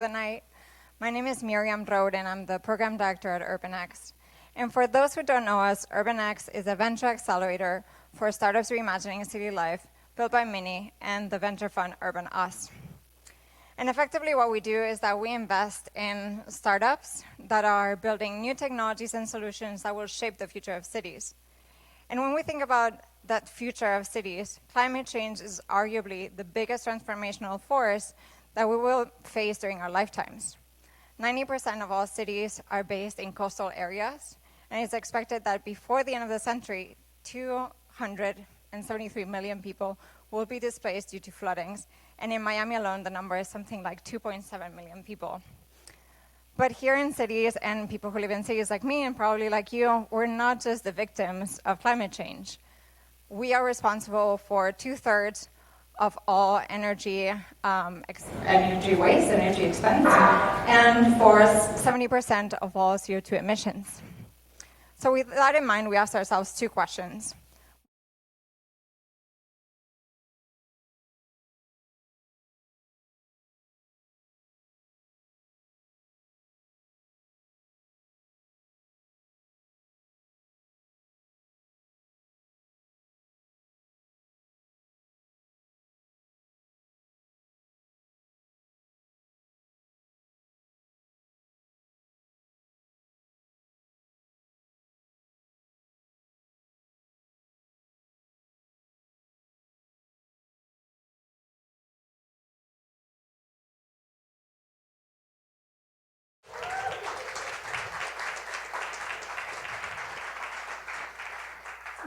the night. My name is Miriam Rode, and I'm the program director at UrbanX. And for those who don't know us, UrbanX is a venture accelerator for startups reimagining city life, built by Mini and the venture fund Urban Us. And effectively what we do is that we invest in startups that are building new technologies and solutions that will shape the future of cities. And when we think about that future of cities, climate change is arguably the biggest transformational force that we will face during our lifetimes. 90% of all cities are based in coastal areas, and it's expected that before the end of the century, 273 million people will be displaced due to floodings, and in Miami alone, the number is something like 2.7 million people. But here in cities, and people who live in cities like me and probably like you, we're not just the victims of climate change. We are responsible for 2/3 of all energy waste, energy expense, and for 70% of all CO2 emissions. So with that in mind, we asked ourselves two questions.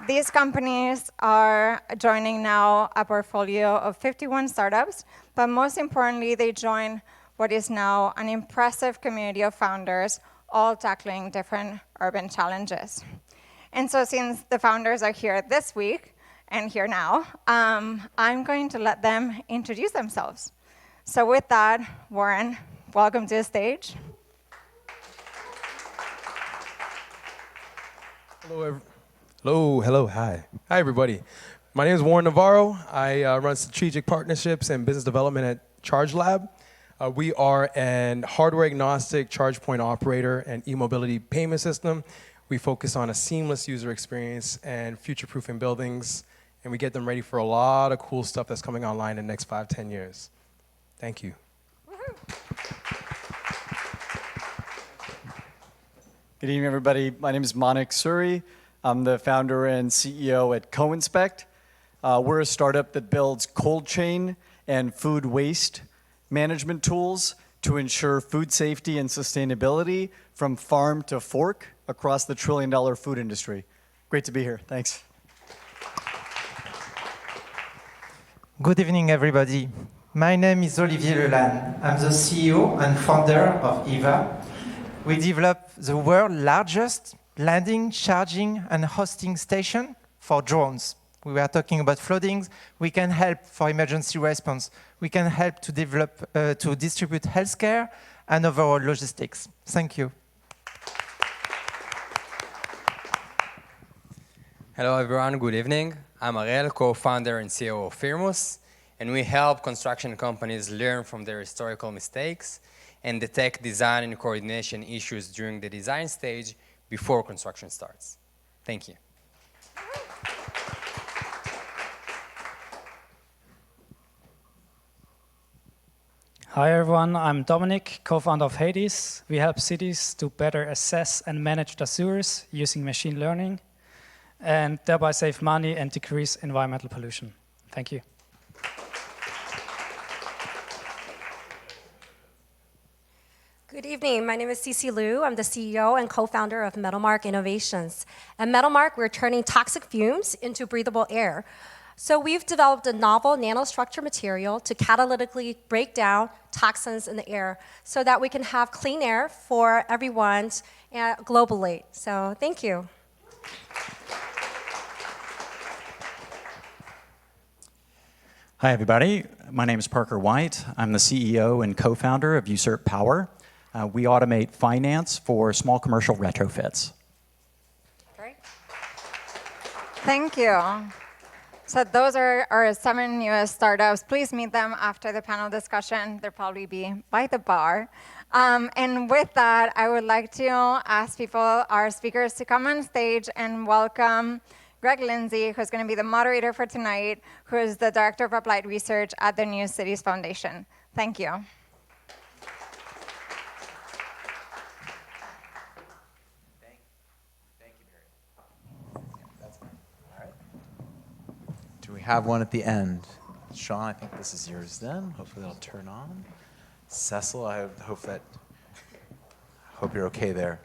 These companies are joining now a portfolio of 51 startups, but most importantly, they join what is now an impressive community of founders, all tackling different urban challenges. And so since the founders are here this week and here now, I'm going to let them introduce themselves. So with that, Warren, welcome to the stage. Hello, hi. Hi, everybody. My name is Warren Navarro. I run strategic partnerships and business development at Charge Lab. We are an hardware-agnostic charge point operator and e-mobility payment system. We focus on a seamless user experience and future-proofing buildings, and we get them ready for a lot of cool stuff that's coming online in the next 5-10 years. Thank you. Good evening, everybody. My name is Manik Suri. I'm the founder and CEO at CoInspect. We're a startup that builds cold chain and food waste management tools to ensure food safety and sustainability from farm to fork across the trillion-dollar food industry. Great to be here. Thanks. Good evening, everybody. My name is Olivier Lelanne. I'm the CEO and founder of EVA. We develop the world's largest landing, charging, and hosting station for drones. We were talking about floodings. We can help for emergency response. We can help to develop, to distribute healthcare and overall logistics. Thank you. Hello, everyone. Good evening. I'm Ariel, co-founder and CEO of Firmus, and we help construction companies learn from their historical mistakes and detect design and coordination issues during the design stage before construction starts. Thank you. Hi everyone, I'm Dominic, co-founder of Hades. We help cities to better assess and manage their sewers using machine learning and thereby save money and decrease environmental pollution. Thank you. Good evening. My name is Cece Liu. I'm the CEO and co-founder of Metalmark Innovations. At Metalmark, we're turning toxic fumes into breathable air. So we've developed a novel nanostructure material to catalytically break down toxins in the air so that we can have clean air for everyone globally. So thank you. Hi, everybody. My name is Parker White. I'm the CEO and co-founder of Usurp Power. We automate finance for small commercial retrofits. Great. Thank you. So those are our 7 newest startups. Please meet them after the panel discussion. They'll probably be by the bar. And with that, I would like to ask our speakers, to come on stage and welcome Greg Lindsay, who's going to be the moderator for tonight, who is the Director of Applied Research at the New Cities Foundation. Thank you. Do we have one at the end? Sean, I think this is yours then. Hopefully that'll turn on. Cecil, I hope you're okay there.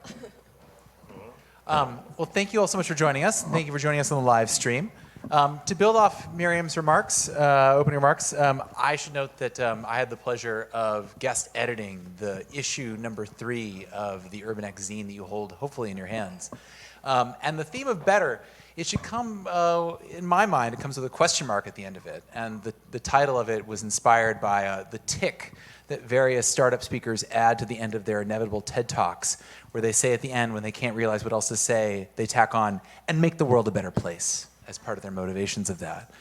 Well, thank you all so much for joining us. Thank you for joining us on the live stream. To build off Miriam's remarks, opening remarks, I should note that I had the pleasure of guest editing the issue number 3 of the UrbanX zine that you hold hopefully in your hands. And the theme of better, it should come, in my mind, it comes with a question mark at the end of it. And the title of it was inspired by the tick that various startup speakers add to the end of their inevitable TED Talks, where they say at the end, when they can't realize what else to say, they tack on, and make the world a better place, as part of their motivations of that.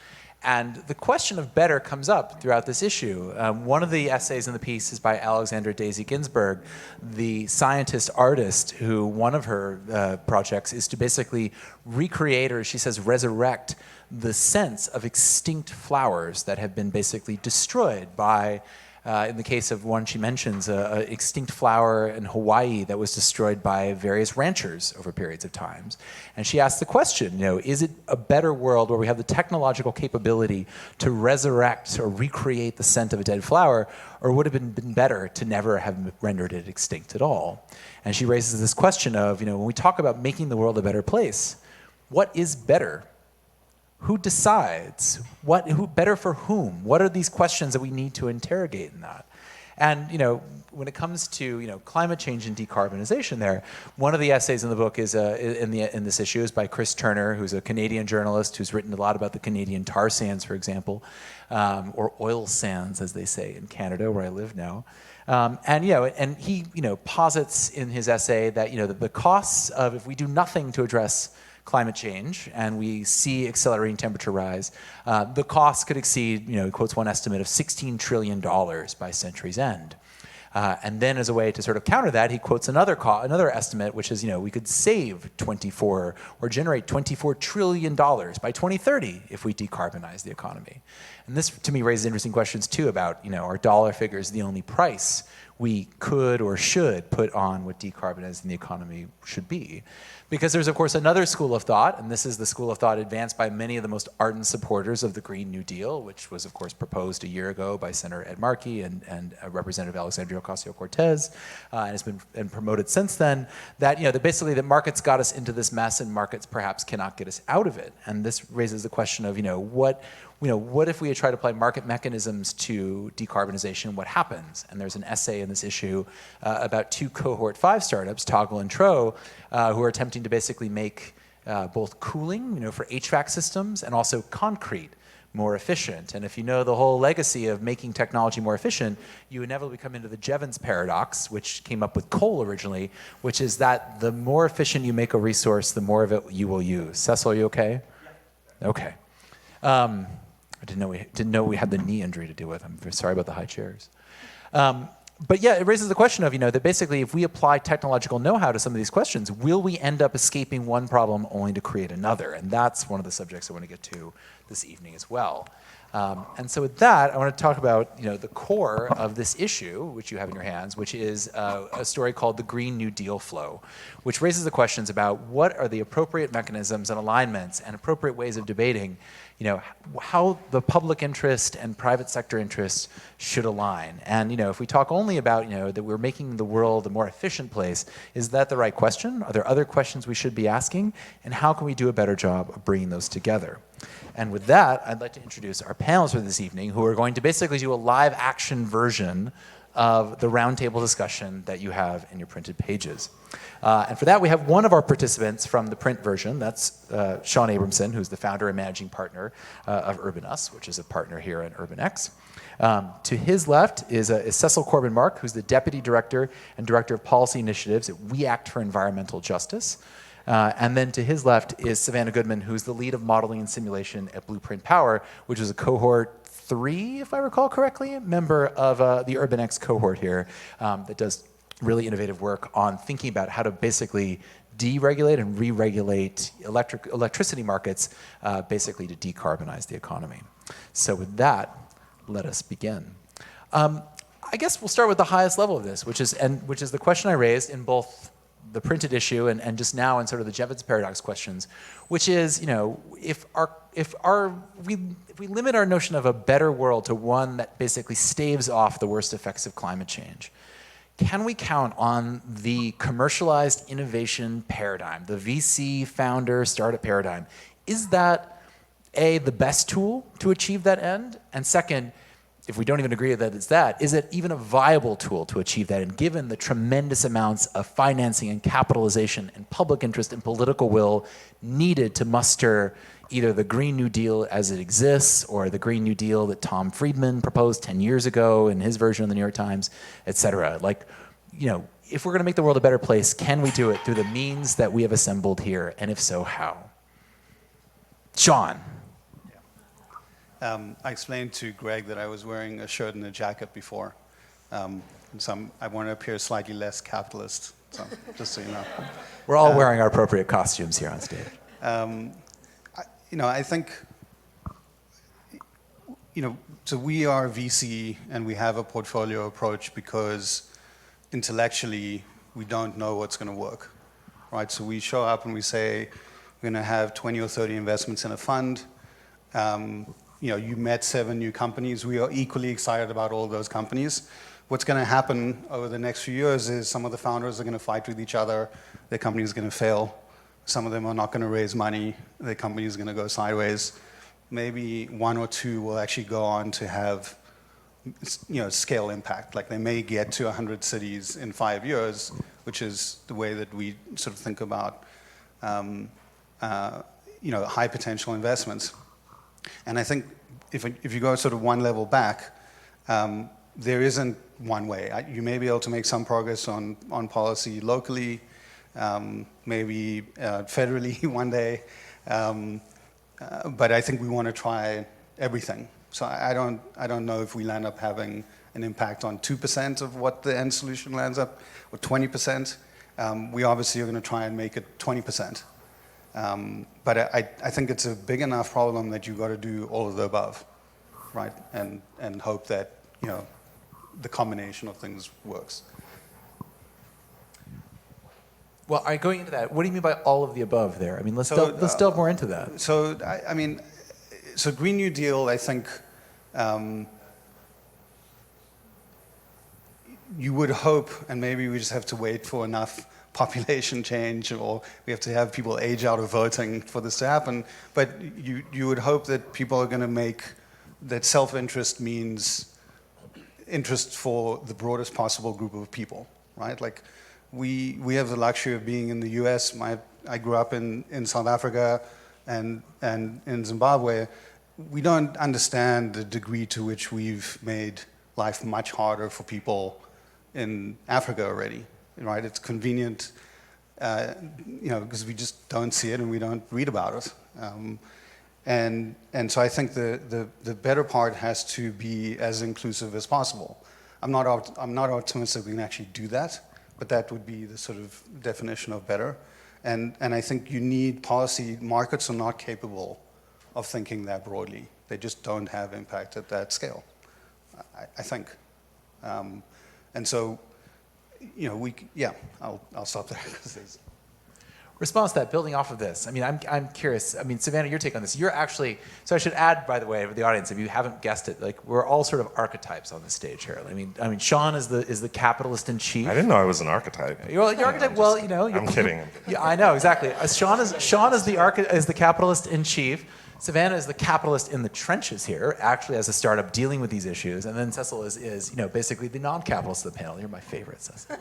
And the question of better comes up throughout this issue. One of the essays in the piece is by Alexandra Daisy Ginsburg, the scientist artist, who one of her projects is to basically recreate, or she says resurrect, the sense of extinct flowers that have been basically destroyed by, in the case of one she mentions, an extinct flower in Hawaii that was destroyed by various ranchers over periods of times. And she asked the question, is it a better world where we have the technological capability to resurrect or recreate the scent of a dead flower, or would it have been better to never have rendered it extinct at all? And she raises this question of, when we talk about making the world a better place, what is better? Who decides? Who better for whom? What are these questions that we need to interrogate in that? And when it comes to climate change and decarbonization, there, one of the essays in the book is in this issue is by Chris Turner, who's a Canadian journalist who's written a lot about the Canadian tar sands, for example, or oil sands, as they say in Canada, where I live now. And he posits in his essay that the costs of, if we do nothing to address climate change, and we see accelerating temperature rise, the costs could exceed, he quotes one estimate of $16 trillion by century's end. And then as a way to sort of counter that, he quotes another estimate, which is, we could save generate $24 trillion by 2030 if we decarbonize the economy. And this, to me, raises interesting questions, too, about, are dollar figures the only price we could or should put on what decarbonizing the economy should be? Because there's, of course, another school of thought, and this is the school of thought advanced by many of the most ardent supporters of the Green New Deal, which was, of course, proposed a year ago by Senator Ed Markey and Representative Alexandria Ocasio-Cortez, and has been promoted since then, that basically the markets got us into this mess, and markets perhaps cannot get us out of it. And this raises the question of, what if we try to apply market mechanisms to decarbonization? What happens? And there's an essay in this issue about 2 cohort 5 startups, Toggle and Tro, who are attempting to basically make both cooling, for HVAC systems, and also concrete more efficient. And if you know the whole legacy of making technology more efficient, you inevitably come into the Jevons paradox, which came up with coal originally, which is that the more efficient you make a resource, the more of it you will use. Cecil, are you okay? Yeah. Okay. I didn't know we had the knee injury to deal with. I'm very sorry about the high chairs. But yeah, it raises the question of, that basically if we apply technological know-how to some of these questions, will we end up escaping one problem only to create another? And that's one of the subjects I want to get to this evening as well. And so with that, I want to talk about the core of this issue, which you have in your hands, which is a story called The Green New Deal Flow, which raises the questions about what are the appropriate mechanisms and alignments and appropriate ways of debating how the public interest and private sector interest should align. And if we talk only about that we're making the world a more efficient place, is that the right question? Are there other questions we should be asking? And how can we do a better job of bringing those together? And with that, I'd like to introduce our panelists for this evening, who are going to basically do a live action version of the roundtable discussion that you have in your printed pages. And for that, we have one of our participants from the print version. That's Sean Abramson, who's the founder and managing partner of UrbanUs, which is a partner here at UrbanX. To his left is Cecil Corbin-Mark, who's the deputy director and director of policy initiatives at We Act for Environmental Justice. And then to his left is Savannah Goodman, who's the lead of modeling and simulation at Blueprint Power, which is a cohort 3, if I recall correctly, member of the UrbanX cohort here that does really innovative work on thinking about how to basically deregulate and re-regulate electricity markets, basically to decarbonize the economy. So with that, let us begin. I guess we'll start with the highest level of this, which is the question I raised in both the printed issue and just now in sort of the Jevons paradox questions, which is, if we limit our notion of a better world to one that basically staves off the worst effects of climate change, can we count on the commercialized innovation paradigm, the VC founder startup paradigm? Is that, A, the best tool to achieve that end? And second, if we don't even agree that it's that, is it even a viable tool to achieve that? And given the tremendous amounts of financing and capitalization and public interest and political will needed to muster either the Green New Deal as it exists or the Green New Deal that Tom Friedman proposed 10 years ago in his version of the New York Times, et cetera. If we're going to make the world a better place, can we do it through the means that we have assembled here? And if so, how? Sean. I explained to Greg that I was wearing a shirt and a jacket before. So I want to appear slightly less capitalist, so just so you know. We're all wearing our appropriate costumes here on stage. I think, so we are VC and we have a portfolio approach because intellectually we don't know what's going to work, right? So we show up and we say we're going to have 20 or 30 investments in a fund. You met 7 new companies. We are equally excited about all those companies. What's going to happen over the next few years is some of the founders are going to fight with each other. Their company is going to fail. Some of them are not going to raise money. Their company is going to go sideways. Maybe 1 or 2 will actually go on to have scale impact. Like they may get to 100 cities in 5 years, which is the way that we sort of think about high potential investments. And I think if you go sort of one level back, there isn't one way. You may be able to make some progress on policy locally, maybe federally one day, but I think we want to try everything. So I don't know if we'll end up having an impact on 2% of what the end solution lands up, or 20%. We obviously are going to try and make it 20%. But I think it's a big enough problem that you've got to do all of the above, right? And hope that the combination of things works. Well, going into that, what do you mean by all of the above there? I mean, let's delve more into that. So Green New Deal, I think you would hope, and maybe we just have to wait for enough population change, or we have to have people age out of voting for this to happen. But you would hope that people are going to make that self-interest means interest for the broadest possible group of people, right? Like we have the luxury of being in the US. I grew up in South Africa and in Zimbabwe. We don't understand the degree to which we've made life much harder for people in Africa already, right? It's convenient, because we just don't see it and we don't read about it. And so I think the better part has to be as inclusive as possible. I'm not optimistic we can actually do that, but that would be the sort of definition of better. And I think you need policy. Markets are not capable of thinking that broadly. They just don't have impact at that scale, I think. And so, I'll stop there. Response to that, building off of this. I mean, I'm curious. I mean, Savannah, your take on this. You're actually, so I should add, by the way, for the audience, if you haven't guessed it, like we're all sort of archetypes on the stage here. I mean, Sean is the capitalist in chief. I didn't know I was an archetype. You're archetype. Well, I'm kidding. Yeah, I know exactly. Sean is the capitalist in chief. Savannah is the capitalist in the trenches here, actually as a startup dealing with these issues, and then Cecil is basically the non-capitalist of the panel. You're my favorite, Cecil.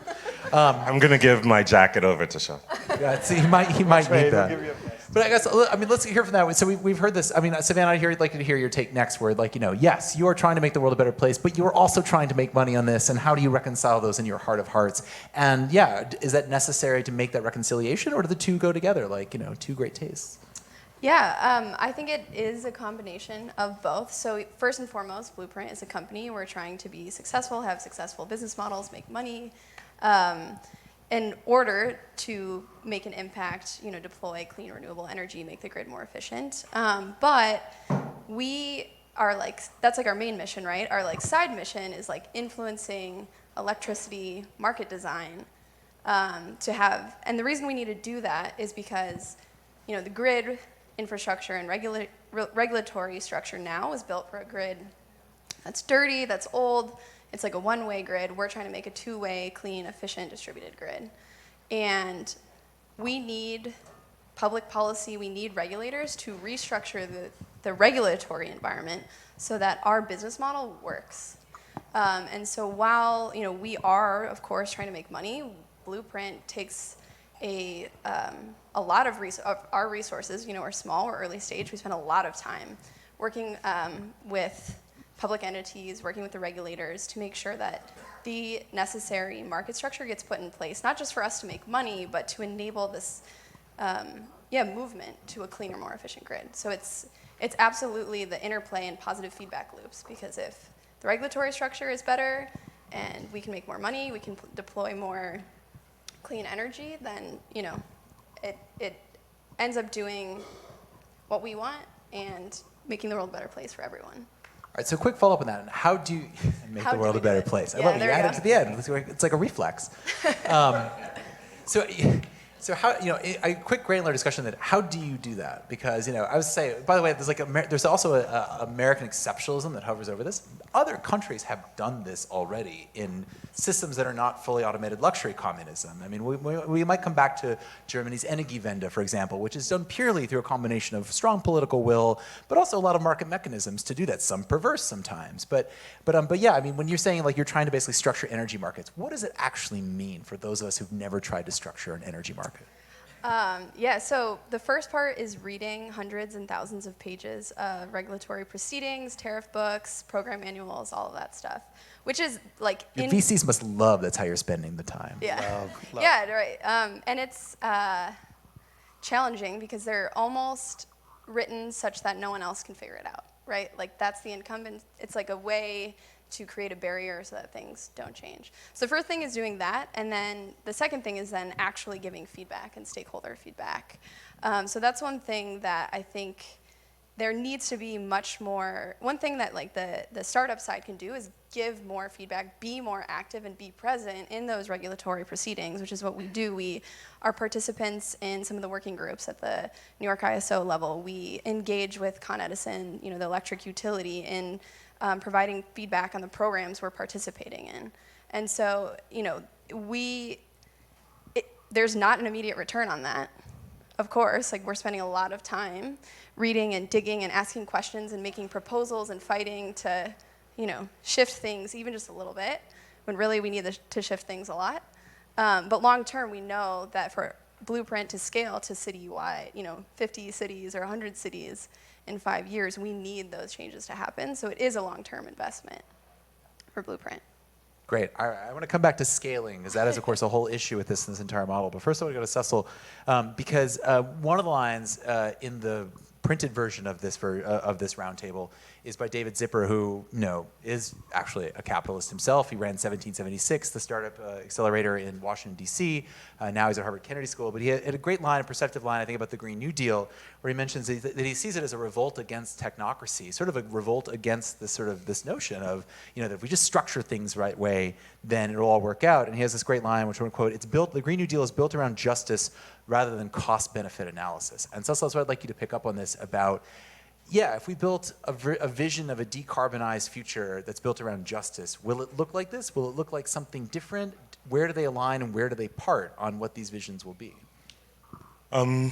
I'm gonna give my jacket over to Sean. Yeah, see, he might need that. But I guess, I mean, let's hear from that. So we've heard this. I mean, Savannah, I'd like to hear your take next, where like, yes, you are trying to make the world a better place, but you're also trying to make money on this, and how do you reconcile those in your heart of hearts? And yeah, is that necessary to make that reconciliation, or do the two go together, like, two great tastes? Yeah, I think it is a combination of both. So first and foremost, Blueprint is a company. We're trying to be successful, have successful business models, make money. In order to make an impact, deploy clean renewable energy, make the grid more efficient. But we are that's our main mission, right? Our side mission is influencing electricity market design and the reason we need to do that is because, the grid infrastructure and regulatory structure now is built for a grid that's dirty, that's old. It's like a one-way grid. We're trying to make a two-way, clean, efficient, distributed grid. And we need public policy, we need regulators to restructure the regulatory environment so that our business model works. And so while we are, of course, trying to make money, Blueprint takes a lot of our resources. We're small, we're early stage. We spend a lot of time working with public entities, working with the regulators to make sure that the necessary market structure gets put in place, not just for us to make money, but to enable this movement to a cleaner, more efficient grid. So it's absolutely the interplay and positive feedback loops, because if the regulatory structure is better and we can make more money, we can deploy more clean energy, then it ends up doing what we want and making the world a better place for everyone. All right, so quick follow-up on that. How do you make the world a better place? I love it. You add it to the end. It's like a reflex. So how, a quick granular discussion that how do you do that? Because, I would say, by the way, there's also a American exceptionalism that hovers over this. Other countries have done this already in systems that are not fully automated luxury communism. I mean, we might come back to Germany's Energiewende, for example, which is done purely through a combination of strong political will, but also a lot of market mechanisms to do that, some perverse sometimes. But yeah, I mean, when you're saying you're trying to basically structure energy markets, what does it actually mean for those of us who've never tried to structure an energy market? So the first part is reading hundreds and thousands of pages of regulatory proceedings, tariff books, program manuals, all of that stuff, which is VCs must love that's how you're spending the time. Yeah, Love. yeah, right. And it's challenging because they're almost written such that no one else can figure it out, right? That's the incumbent. It's like a way to create a barrier so that things don't change. So the first thing is doing that, and then the second thing is then actually giving feedback and stakeholder feedback. So that's one thing that I think there needs to be much more. One thing that the startup side can do is give more feedback, be more active, and be present in those regulatory proceedings, which is what we do. We are participants in some of the working groups at the New York ISO level. We engage with Con Edison, the electric utility, in providing feedback on the programs we're participating in. And so, there's not an immediate return on that. Of course, we're spending a lot of time reading and digging and asking questions and making proposals and fighting to, shift things even just a little bit, when really we need to shift things a lot. But long term, we know that for Blueprint to scale to citywide, 50 cities or 100 cities in 5 years, we need those changes to happen. So it is a long-term investment for Blueprint. Great. I want to come back to scaling, because that is, of course, a whole issue with this entire model. But first I want to go to Cecil, because one of the lines in the printed version of this roundtable is by David Zipper, who is actually a capitalist himself. He ran 1776, the startup accelerator in Washington, D.C. Now he's at Harvard Kennedy School. But he had a great line, a perceptive line, I think, about the Green New Deal, where he mentions that he sees it as a revolt against technocracy, sort of a revolt against this notion of, that if we just structure things the right way, then it'll all work out. And he has this great line, which I want to quote, the Green New Deal is built around justice rather than cost-benefit analysis. And Cecil, so I'd like you to pick up on this about, if we built a vision of a decarbonized future that's built around justice, will it look like this? Will it look like something different? Where do they align and where do they part on what these visions will be? Will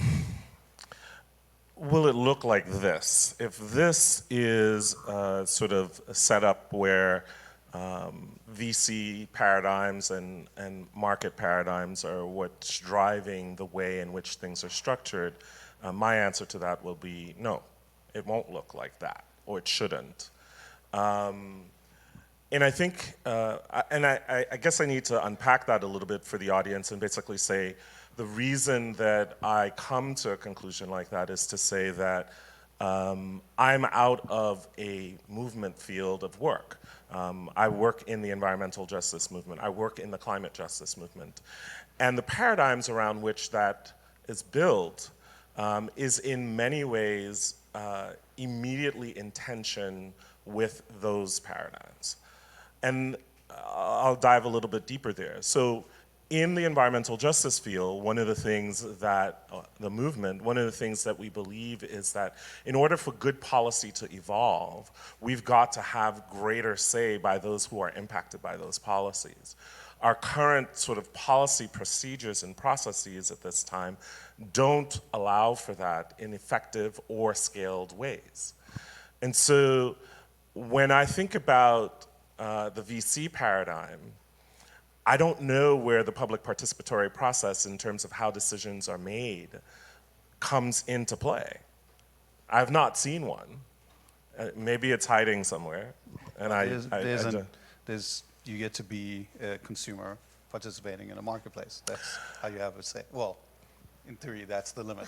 it look like this? If this is sort of a setup where VC paradigms and market paradigms are what's driving the way in which things are structured, my answer to that will be no, it won't look like that, or it shouldn't. And I think, I guess I need to unpack that a little bit for the audience and basically say the reason that I come to a conclusion like that is to say that I'm out of a movement field of work. I work in the environmental justice movement. I work in the climate justice movement. And the paradigms around which that is built is in many ways immediately in tension with those paradigms. And I'll dive a little bit deeper there. So in the environmental justice field, one of the things that, one of the things that we believe is that in order for good policy to evolve, we've got to have greater say by those who are impacted by those policies. Our current sort of policy procedures and processes at this time don't allow for that in effective or scaled ways. And so when I think about the VC paradigm, I don't know where the public participatory process in terms of how decisions are made comes into play. I've not seen one. Maybe it's hiding somewhere. And you get to be a consumer participating in a marketplace. That's how you have a say. Well, in theory, that's the limit.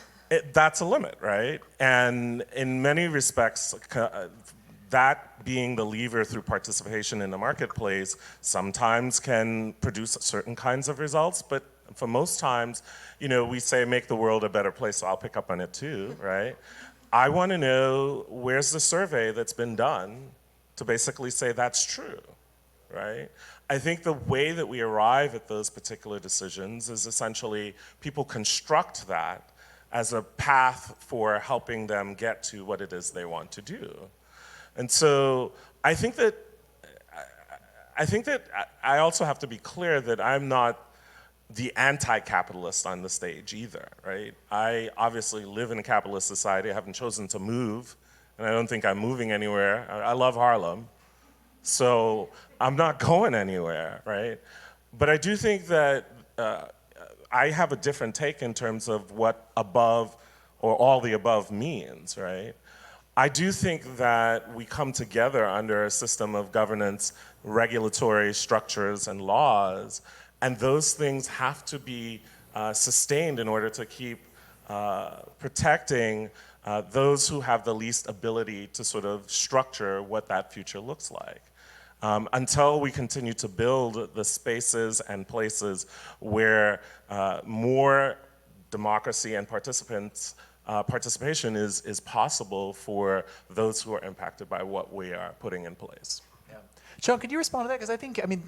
That's a limit, right? And in many respects, that being the lever through participation in the marketplace sometimes can produce certain kinds of results, but for most times, we say make the world a better place, so I'll pick up on it too, right? I want to know where's the survey that's been done to basically say that's true, right? I think the way that we arrive at those particular decisions is essentially people construct that as a path for helping them get to what it is they want to do. And so I think that I also have to be clear that I'm not the anti-capitalist on the stage either, right? I obviously live in a capitalist society. I haven't chosen to move, and I don't think I'm moving anywhere. I love Harlem, so I'm not going anywhere, right? But I do think that I have a different take in terms of what above or all the above means, right? I do think that we come together under a system of governance, regulatory structures, and laws, and those things have to be sustained in order to keep protecting those who have the least ability to sort of structure what that future looks like. Until we continue to build the spaces and places where more democracy and participation is possible for those who are impacted by what we are putting in place. Yeah. Sean, could you respond to that? Because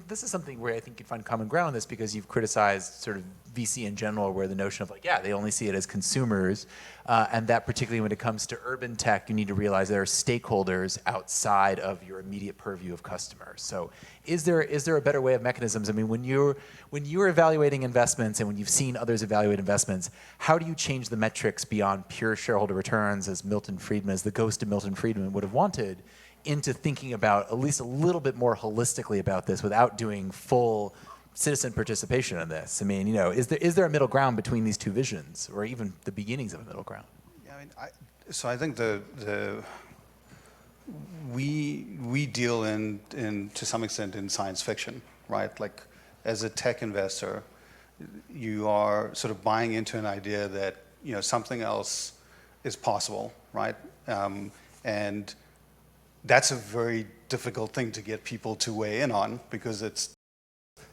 this is something where I think you'd find common ground on this, because you've criticized sort of VC in general, where the notion of they only see it as consumers, and that particularly when it comes to urban tech, you need to realize there are stakeholders outside of your immediate purview of customers. So is there a better way of mechanisms? I mean, when you're evaluating investments and when you've seen others evaluate investments, how do you change the metrics beyond pure shareholder returns, as the ghost of Milton Friedman would have wanted, into thinking about at least a little bit more holistically about this without doing full citizen participation in this? I mean, is there a middle ground between these two visions, or even the beginnings of a middle ground? Yeah, I think we deal in to some extent in science fiction, right? Like, as a tech investor, you are sort of buying into an idea that something else is possible, right? And that's a very difficult thing to get people to weigh in on, because it's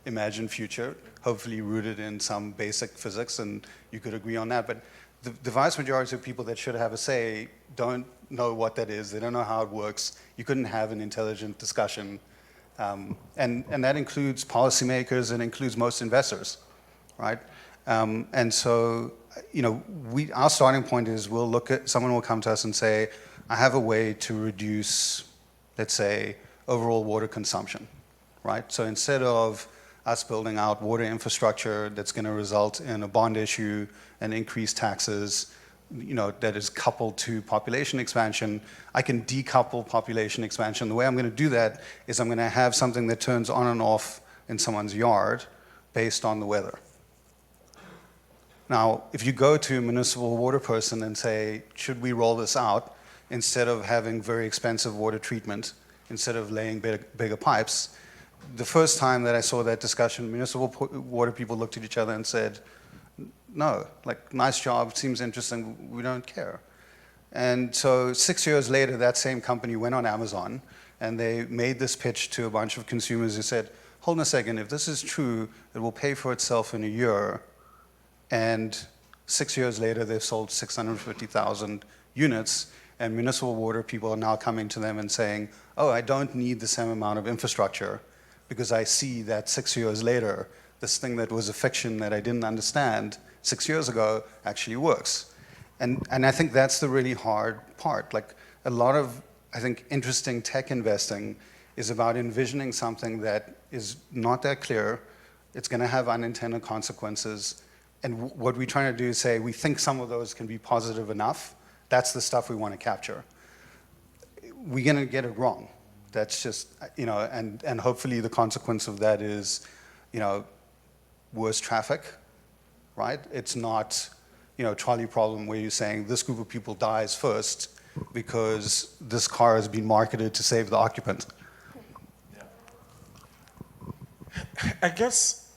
imagined future, hopefully rooted in some basic physics, and you could agree on that. But the vast majority of people that should have a say don't know what that is. They don't know how it works. You couldn't have an intelligent discussion. And that includes policymakers and includes most investors, right? And so, our starting point is someone will come to us and say, I have a way to reduce, let's say, overall water consumption, right? So instead of us building out water infrastructure that's going to result in a bond issue and increased taxes, that is coupled to population expansion, I can decouple population expansion. The way I'm going to do that is I'm going to have something that turns on and off in someone's yard based on the weather. Now, if you go to a municipal water person and say, should we roll this out, instead of having very expensive water treatment, instead of laying bigger pipes, the first time that I saw that discussion, municipal water people looked at each other and said, no, like, nice job, seems interesting, we don't care. And so 6 years later, that same company went on Amazon, and they made this pitch to a bunch of consumers who said, hold on a second, if this is true, it will pay for itself in a year. And 6 years later, they've sold 650,000 units, and municipal water people are now coming to them and saying, oh, I don't need the same amount of infrastructure, because I see that 6 years later, this thing that was a fiction that I didn't understand 6 years ago actually works. And I think that's the really hard part. Like, a lot of, I think, interesting tech investing is about envisioning something that is not that clear. It's going to have unintended consequences. And what we're trying to do is say, we think some of those can be positive enough. That's the stuff we want to capture. We're going to get it wrong. That's just, and hopefully the consequence of that is, worse traffic, right? It's not, trolley problem where you're saying this group of people dies first because this car has been marketed to save the occupant. I guess,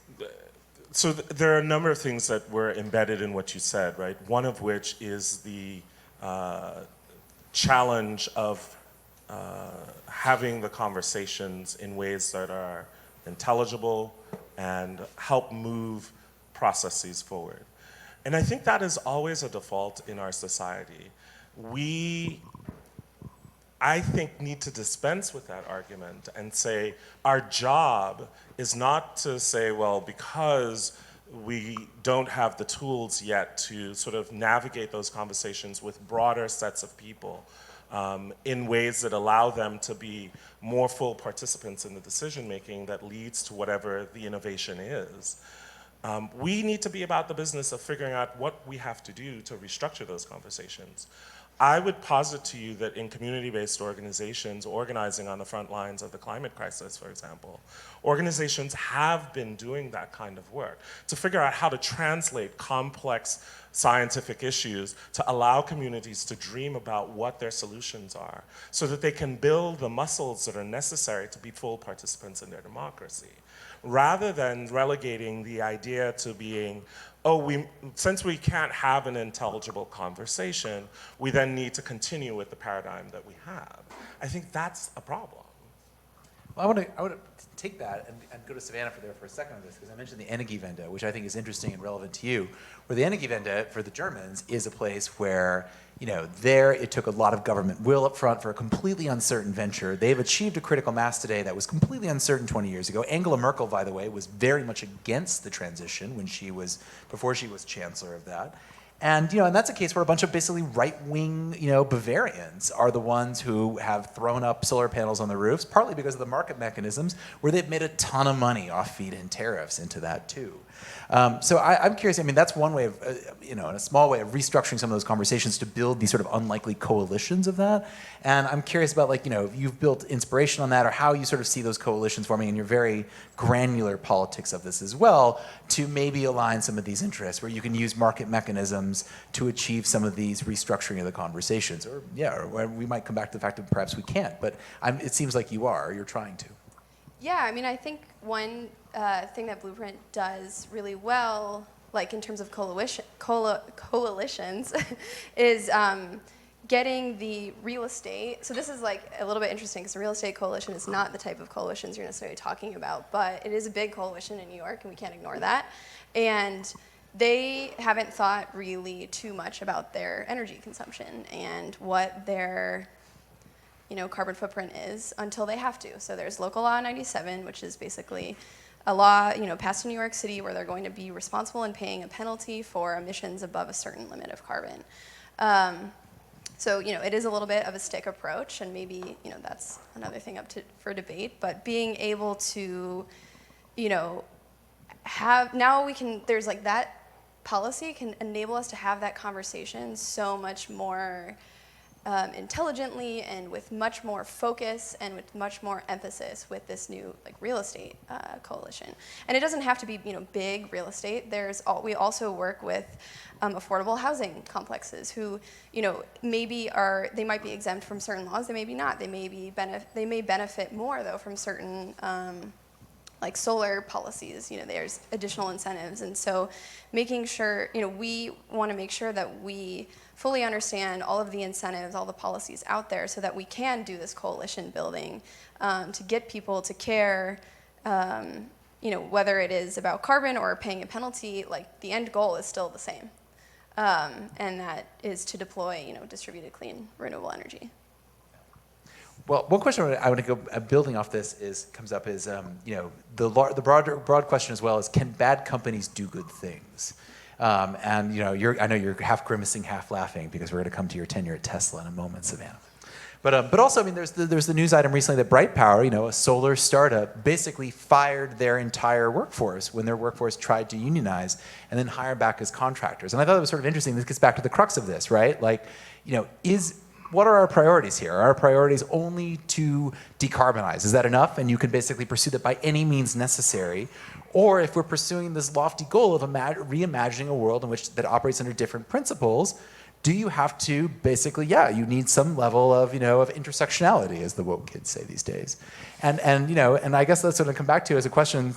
so there are a number of things that were embedded in what you said, right? One of which is the challenge of having the conversations in ways that are intelligible and help move processes forward. And I think that is always a default in our society. We, I think, need to dispense with that argument and say our job is not to say, well, because we don't have the tools yet to sort of navigate those conversations with broader sets of people in ways that allow them to be more full participants in the decision making that leads to whatever the innovation is. We need to be about the business of figuring out what we have to do to restructure those conversations. I would posit to you that in community-based organizations organizing on the front lines of the climate crisis, for example, organizations have been doing that kind of work to figure out how to translate complex scientific issues to allow communities to dream about what their solutions are so that they can build the muscles that are necessary to be full participants in their democracy, rather than relegating the idea to being, oh, since we can't have an intelligible conversation, we then need to continue with the paradigm that we have. I think that's a problem. Well, I want to take that and go to Savannah for a second on this, because I mentioned the Energiewende, which I think is interesting and relevant to you, where the Energiewende for the Germans is a place where, there it took a lot of government will up front for a completely uncertain venture. They've achieved a critical mass today that was completely uncertain 20 years ago. Angela Merkel, by the way, was very much against the transition before she was chancellor of that. And and that's a case where a bunch of basically right-wing Bavarians are the ones who have thrown up solar panels on the roofs, partly because of the market mechanisms, where they've made a ton of money off feed-in tariffs into that too. So I'm curious. I mean, that's one way of, in a small way of restructuring some of those conversations to build these sort of unlikely coalitions of that. And I'm curious about, if you've built inspiration on that, or how you sort of see those coalitions forming in your very granular politics of this as well, to maybe align some of these interests, where you can use market mechanisms to achieve some of these restructuring of the conversations. Or we might come back to the fact that perhaps we can't, but it seems like you're trying to. Yeah, I mean, I think one thing that Blueprint does really well, like in terms of coalitions, is getting the real estate. So this is like a little bit interesting, because the real estate coalition is not the type of coalitions you're necessarily talking about, but it is a big coalition in New York, and we can't ignore that. And they haven't thought really too much about their energy consumption and what their carbon footprint is until they have to. So there's Local Law 97, which is basically a law, passed in New York City, where they're going to be responsible in paying a penalty for emissions above a certain limit of carbon. So it is a little bit of a stick approach, and maybe that's another thing for debate. But being able to, have, now we can, there's like that policy can enable us to have that conversation so much more intelligently and with much more focus and with much more emphasis with this new real estate coalition. And it doesn't have to be big real estate. We also work with affordable housing complexes who they might be exempt from certain laws, they may be not. They may benefit more though from certain like solar policies, there's additional incentives. And so making sure, we want to make sure that we fully understand all of the incentives, all the policies out there so that we can do this coalition building to get people to care, whether it is about carbon or paying a penalty, the end goal is still the same. And that is to deploy, distributed clean renewable energy. Well, one question I want to go building off this comes up is the broad question as well is, can bad companies do good things? And I know you're half grimacing, half laughing because we're going to come to your tenure at Tesla in a moment, Savannah. But also, there's the news item recently that Bright Power, a solar startup, basically fired their entire workforce when their workforce tried to unionize and then hire back as contractors. And I thought it was sort of interesting. This gets back to the crux of this, right? What are our priorities here? Are our priorities only to decarbonize? Is that enough? And you can basically pursue that by any means necessary. Or if we're pursuing this lofty goal of reimagining a world that operates under different principles, do you have to basically, you need some level of, of intersectionality, as the woke kids say these days. And I guess that's what I come back to as a question,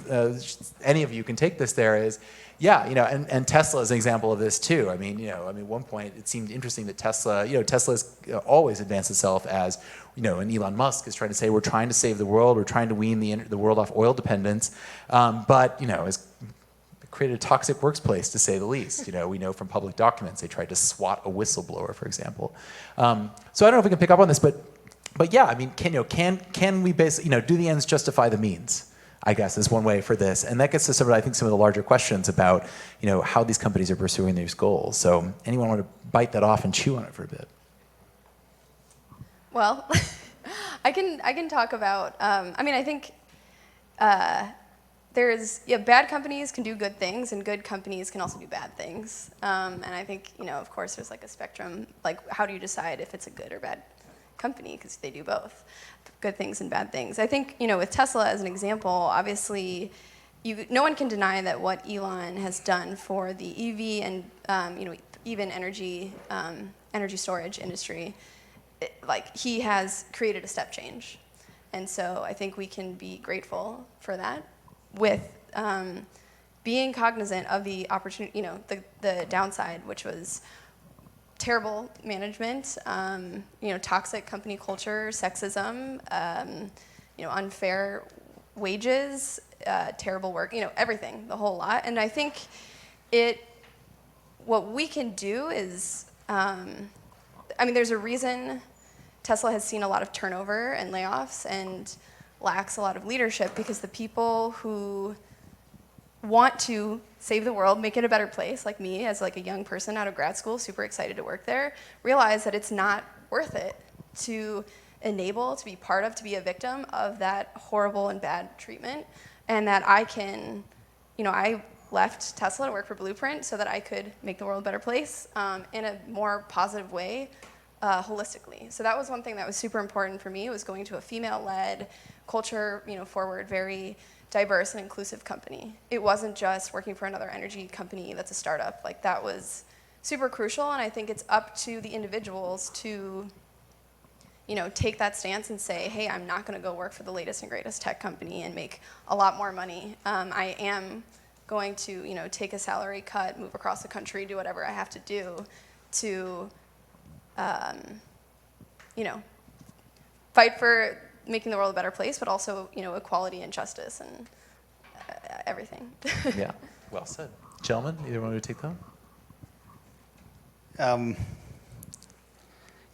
any of you can take this there is, and Tesla is an example of this too. At one point it seemed interesting that Tesla's always advanced itself as, and Elon Musk is trying to say, we're trying to save the world, we're trying to wean the world off oil dependence, but, has created a toxic workplace, to say the least. We know from public documents they tried to swat a whistleblower, for example. So I don't know if we can pick up on this, but can we basically, do the ends justify the means? I guess is one way for this, and that gets to some of the larger questions about how these companies are pursuing these goals. So anyone want to bite that off and chew on it for a bit? Well, I can talk about. I think bad companies can do good things, and good companies can also do bad things. And I think of course there's a spectrum. How do you decide if it's a good or bad company? Because they do both. Good things and bad things. I think, with Tesla as an example, obviously, no one can deny that what Elon has done for the EV and, even energy storage industry, he has created a step change. And so I think we can be grateful for that with being cognizant of the opportunity, the downside, which was terrible management, toxic company culture, sexism, unfair wages, terrible work, everything, the whole lot. And I think what we can do is, there's a reason Tesla has seen a lot of turnover and layoffs and lacks a lot of leadership, because the people who want to save the world, make it a better place, like me as a young person out of grad school, super excited to work there, realize that it's not worth it to enable, to be part of, to be a victim of that horrible and bad treatment. And that I can, I left Tesla to work for Blueprint so that I could make the world a better place in a more positive way, holistically. So that was one thing that was super important for me, was going to a female-led, culture, forward, very diverse and inclusive company. It wasn't just working for another energy company that's a startup. That was super crucial, and I think it's up to the individuals to, take that stance and say, hey, I'm not going to go work for the latest and greatest tech company and make a lot more money. I am going to, take a salary cut, move across the country, do whatever I have to do to, fight for making the world a better place, but also, equality and justice and everything. Yeah, well said. Gentlemen, either one of you take that?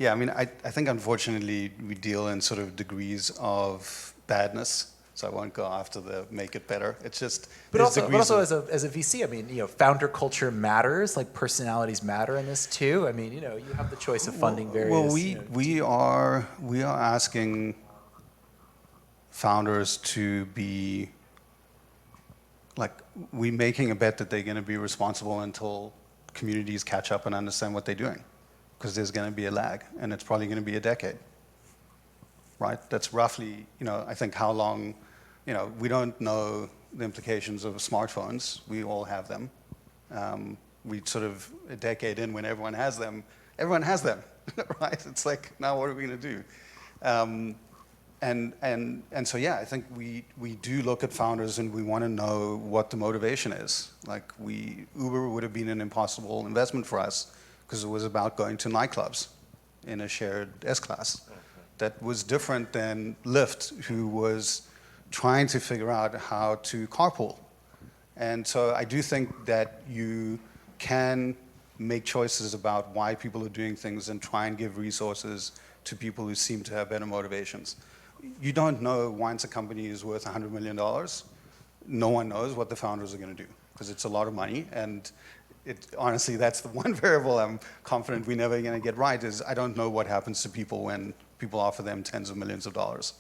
I think unfortunately we deal in sort of degrees of badness. So I won't go after the make it better. It's just. But also as a VC, founder culture matters. Personalities matter in this too. You have the choice of funding various. Well, we are asking founders to be we're making a bet that they're going to be responsible until communities catch up and understand what they're doing, because there's going to be a lag, and it's probably going to be a decade, right? That's roughly, I think how long, we don't know the implications of smartphones. We all have them. We sort of, a decade in, when everyone has them, right? It's like, now what are we going to do? And so, yeah, I think we do look at founders and we want to know what the motivation is. Like, Uber would have been an impossible investment for us because it was about going to nightclubs in a shared S-Class. That was different than Lyft, who was trying to figure out how to carpool. And so I do think that you can make choices about why people are doing things and try and give resources to people who seem to have better motivations. You don't know once a company is worth $100 million. No one knows what the founders are going to do, because it's a lot of money. And honestly, that's the one variable I'm confident we're never going to get right, is I don't know what happens to people when people offer them tens of millions of dollars.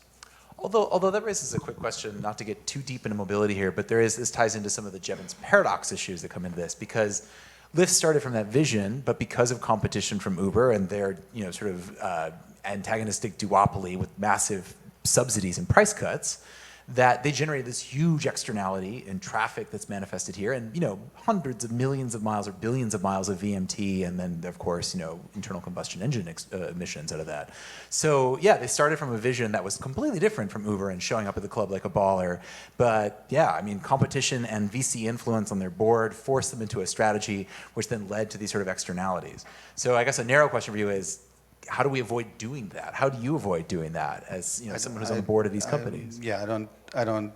Although that raises a quick question, not to get too deep into mobility here, but this ties into some of the Jevons paradox issues that come into this, because Lyft started from that vision, but because of competition from Uber and their sort of antagonistic duopoly with massive subsidies and price cuts, that they generated this huge externality in traffic that's manifested here, and hundreds of millions of miles or billions of miles of VMT, and then of course internal combustion engine emissions out of that. So yeah, they started from a vision that was completely different from Uber and showing up at the club like a baller. But yeah, I mean, competition and VC influence on their board forced them into a strategy, which then led to these sort of externalities. So I guess a narrow question for you is, how do we avoid doing that? How do you avoid doing that as someone who's on the board of these companies? I don't.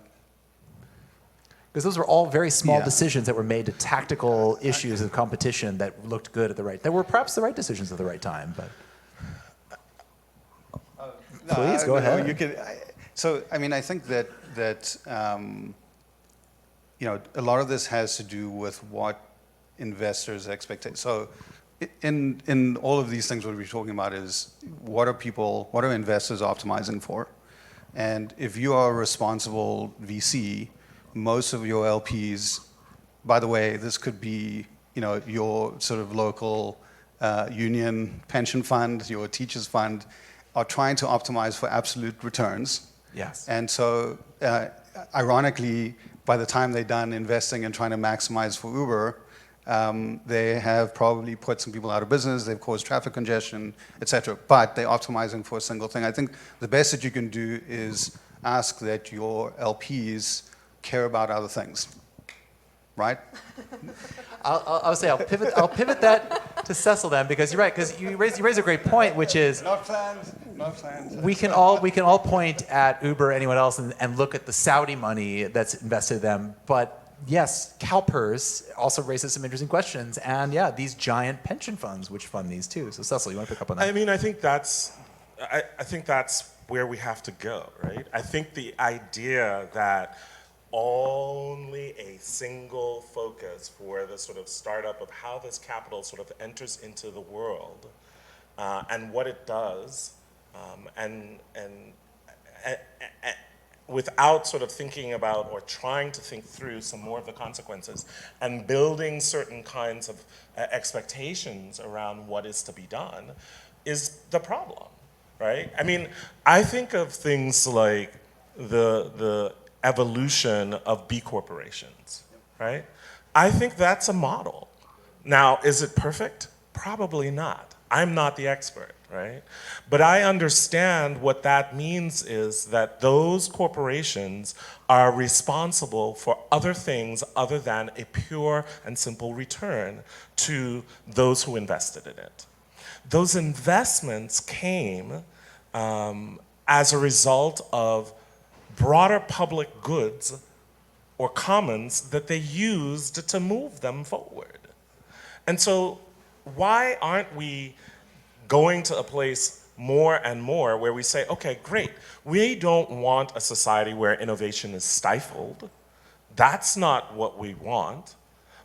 Because those were all very small decisions that were made to tactical issues of competition that looked good at the right. That were perhaps the right decisions at the right time, but. Please go ahead. You could. I think that a lot of this has to do with what investors' expectations. So, in all of these things, what we're talking about is what are investors optimizing for? And if you are a responsible VC, most of your LPs, by the way, this could be your sort of local union pension fund, your teachers fund, are trying to optimize for absolute returns. Yes. And so, ironically, by the time they're done investing and trying to maximize for Uber, they have probably put some people out of business, they've caused traffic congestion, etc. But they're optimizing for a single thing. I think the best that you can do is ask that your LPs care about other things, right? I'll pivot that to Cecil then, because you're right, because you raise a great point, which is not planned. We can all point at Uber or anyone else and look at the Saudi money that's invested in them, but yes, CalPERS also raises some interesting questions, and yeah, these giant pension funds which fund these too. So Cecil, you want to pick up on that? I mean, I think that's where we have to go, right? I think the idea that only a single focus for the sort of startup of how this capital sort of enters into the world and what it does, and without sort of thinking about or trying to think through some more of the consequences and building certain kinds of expectations around what is to be done is the problem, right? I mean, I think of things like the evolution of B corporations, right? I think that's a model. Now, is it perfect? Probably not. I'm not the expert, right? But I understand what that means is that those corporations are responsible for other things other than a pure and simple return to those who invested in it. Those investments came as a result of broader public goods or commons that they used to move them forward. And so why aren't we going to a place more and more where we say, okay, great, we don't want a society where innovation is stifled. That's not what we want.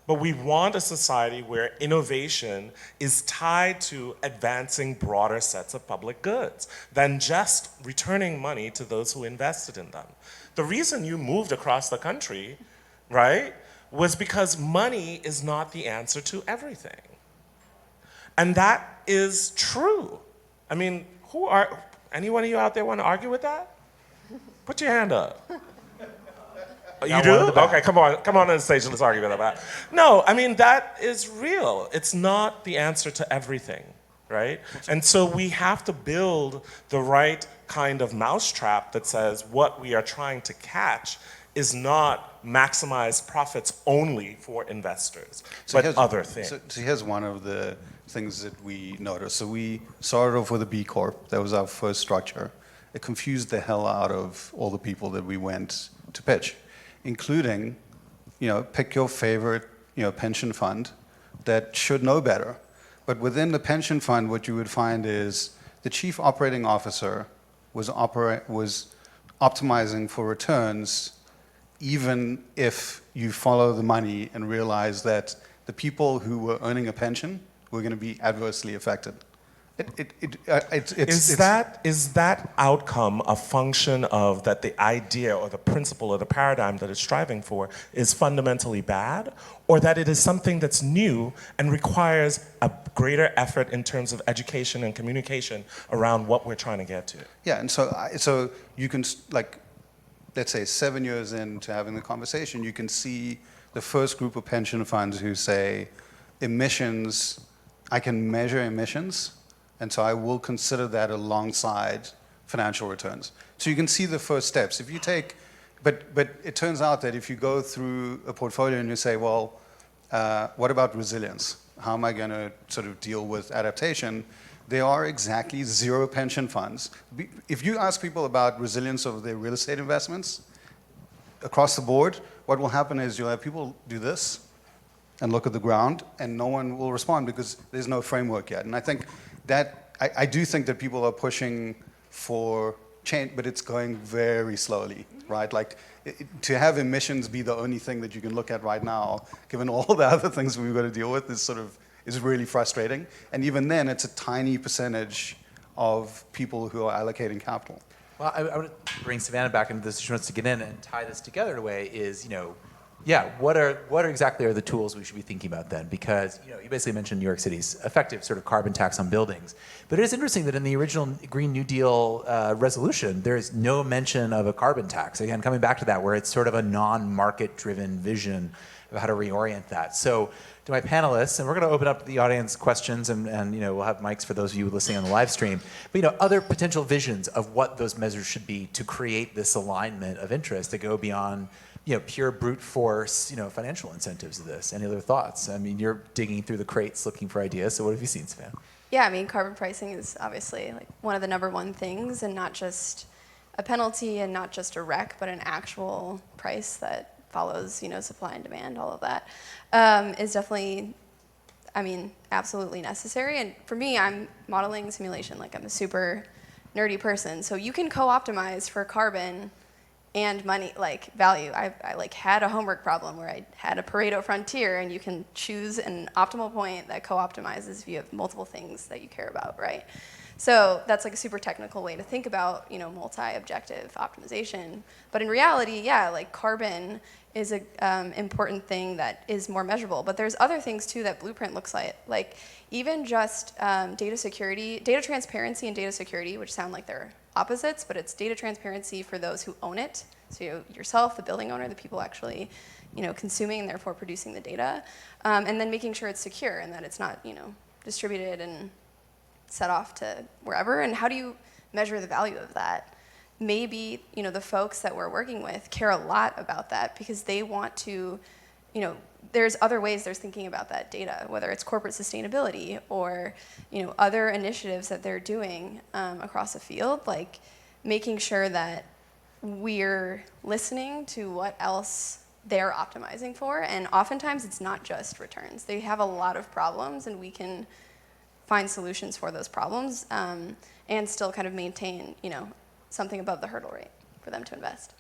But we want a society where innovation is tied to advancing broader sets of public goods than just returning money to those who invested in them. The reason you moved across the country, right, was because money is not the answer to everything. And that is true. I mean, anyone of you out there want to argue with that? Put your hand up. You do? Okay, come on the stage and let's argue about that. No, I mean, that is real. It's not the answer to everything, right? And so we have to build the right kind of mousetrap that says what we are trying to catch is not maximize profits only for investors, but other things. So here's one of the things that we noticed. So we started off with a B Corp. That was our first structure. It confused the hell out of all the people that we went to pitch, including, pick your favorite, pension fund that should know better. But within the pension fund, what you would find is the chief operating officer was optimizing for returns, even if you follow the money and realize that the people who were earning a pension were going to be adversely affected. Is that outcome a function of that the idea or the principle or the paradigm that it's striving for is fundamentally bad, or that it is something that's new and requires a greater effort in terms of education and communication around what we're trying to get to? Yeah, and so you can, let's say 7 years into having the conversation, you can see the first group of pension funds who say emissions, I can measure emissions, and so I will consider that alongside financial returns. So you can see the first steps. If you take, but it turns out that if you go through a portfolio and you say, well, what about resilience? How am I going to sort of deal with adaptation? There are exactly 0 pension funds. If you ask people about resilience of their real estate investments across the board, what will happen is you'll have people do this and look at the ground, and no one will respond because there's no framework yet. And I think that I do think that people are pushing for change, but it's going very slowly, right? To have emissions be the only thing that you can look at right now, given all the other things we've got to deal with, is really frustrating. And even then, it's a tiny percentage of people who are allocating capital. Well, I would bring Savannah back into this. She wants to get in and tie this together in a way. What exactly are the tools we should be thinking about then? Because you basically mentioned New York City's effective sort of carbon tax on buildings, but it is interesting that in the original Green New Deal resolution, there is no mention of a carbon tax. Again, coming back to that, where it's sort of a non-market-driven vision of how to reorient that. So, to my panelists, and we're going to open up the audience questions, and we'll have mics for those of you listening on the live stream. But other potential visions of what those measures should be to create this alignment of interest that go beyond pure brute force, financial incentives of this. Any other thoughts? I mean, you're digging through the crates looking for ideas. So what have you seen, Savannah? Yeah, I mean, carbon pricing is obviously one of the #1 things, and not just a penalty and not just a rec, but an actual price that follows, supply and demand. All of that is definitely, absolutely necessary. And for me, I'm modeling simulation. I'm a super nerdy person, so you can co-optimize for carbon and money, value. I had a homework problem where I had a Pareto frontier, and you can choose an optimal point that co-optimizes if you have multiple things that you care about, right? So that's a super technical way to think about, multi-objective optimization. But in reality, carbon is an important thing that is more measurable. But there's other things too that Blueprint looks like even just data security, data transparency and data security, which sound like they're opposites, but it's data transparency for those who own it. So yourself, the building owner, the people actually, consuming and therefore producing the data, and then making sure it's secure and that it's not, distributed and set off to wherever. And how do you measure the value of that? Maybe, the folks that we're working with care a lot about that because they want to, there's other ways they're thinking about that data, whether it's corporate sustainability or, other initiatives that they're doing across the field, making sure that we're listening to what else they're optimizing for. And oftentimes it's not just returns. They have a lot of problems, and we can find solutions for those problems and still kind of maintain, something above the hurdle rate for them to invest.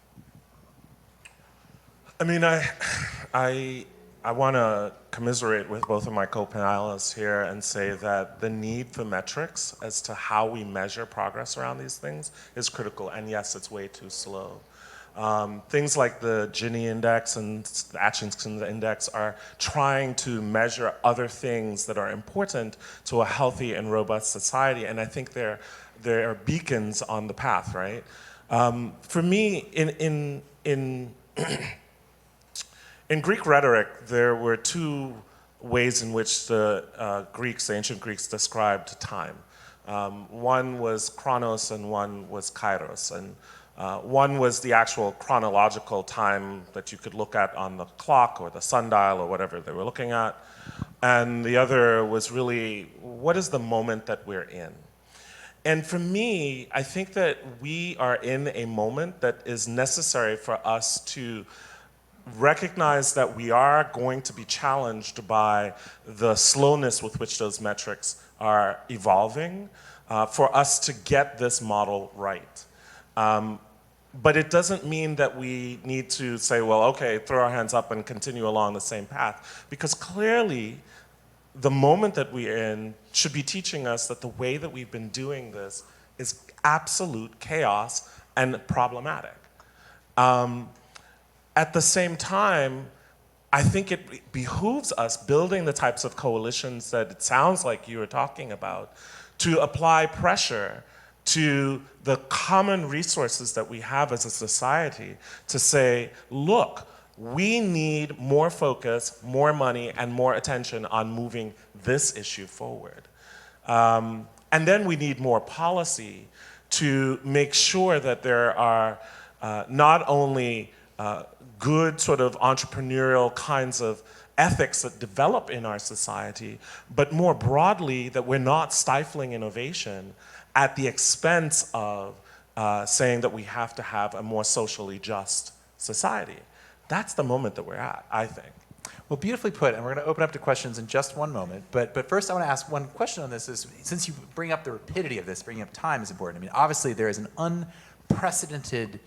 I mean, I want to commiserate with both of my co-panelists here and say that the need for metrics as to how we measure progress around these things is critical. And yes, it's way too slow. Things like the Gini index and the Atkinson index are trying to measure other things that are important to a healthy and robust society, and I think they're beacons on the path, right? For me, in Greek rhetoric, there were two ways in which the ancient Greeks described time. One was chronos and one was kairos. And one was the actual chronological time that you could look at on the clock or the sundial or whatever they were looking at. And the other was really, what is the moment that we're in? And for me, I think that we are in a moment that is necessary for us to recognize that we are going to be challenged by the slowness with which those metrics are evolving for us to get this model right. But it doesn't mean that we need to say, well, okay, throw our hands up and continue along the same path. Because clearly, the moment that we're in should be teaching us that the way that we've been doing this is absolute chaos and problematic. At the same time, I think it behooves us building the types of coalitions that it sounds like you were talking about to apply pressure to the common resources that we have as a society to say, look, we need more focus, more money, and more attention on moving this issue forward. And then we need more policy to make sure that there are not only good sort of entrepreneurial kinds of ethics that develop in our society, but more broadly that we're not stifling innovation at the expense of saying that we have to have a more socially just society. That's the moment that we're at, I think. Well, beautifully put, and we're going to open up to questions in just one moment. But first I want to ask one question on this is, since you bring up the rapidity of this, bringing up time is important. I mean, obviously there is an unprecedented,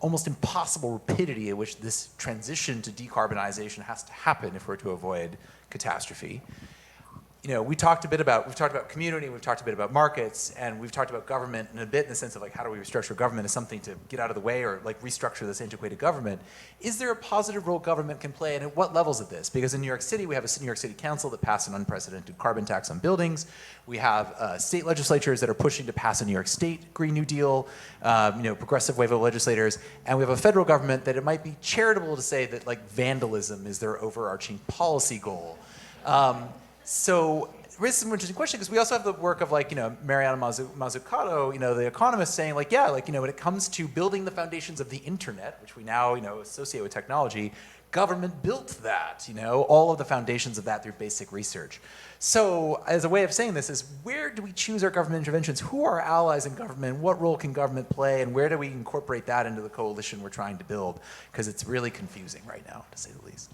almost impossible rapidity at which this transition to decarbonization has to happen if we're to avoid catastrophe. You know, we've talked about community, we've talked a bit about markets, and we've talked about government in a bit in the sense of like, how do we restructure government as something to get out of the way or like restructure this antiquated government. Is there a positive role government can play, and at what levels of this? Because in New York City, we have a New York City Council that passed an unprecedented carbon tax on buildings. We have state legislatures that are pushing to pass a New York State Green New Deal, progressive wave of legislators, and we have a federal government that it might be charitable to say that like vandalism is their overarching policy goal. So this is an interesting question because we also have the work of like, Mariana Mazzucato, the economist saying like, yeah, like, when it comes to building the foundations of the internet, which we now, associate with technology, government built that, all of the foundations of that through basic research. So as a way of saying this is, where do we choose our government interventions? Who are our allies in government? What role can government play? And where do we incorporate that into the coalition we're trying to build? Because it's really confusing right now, to say the least.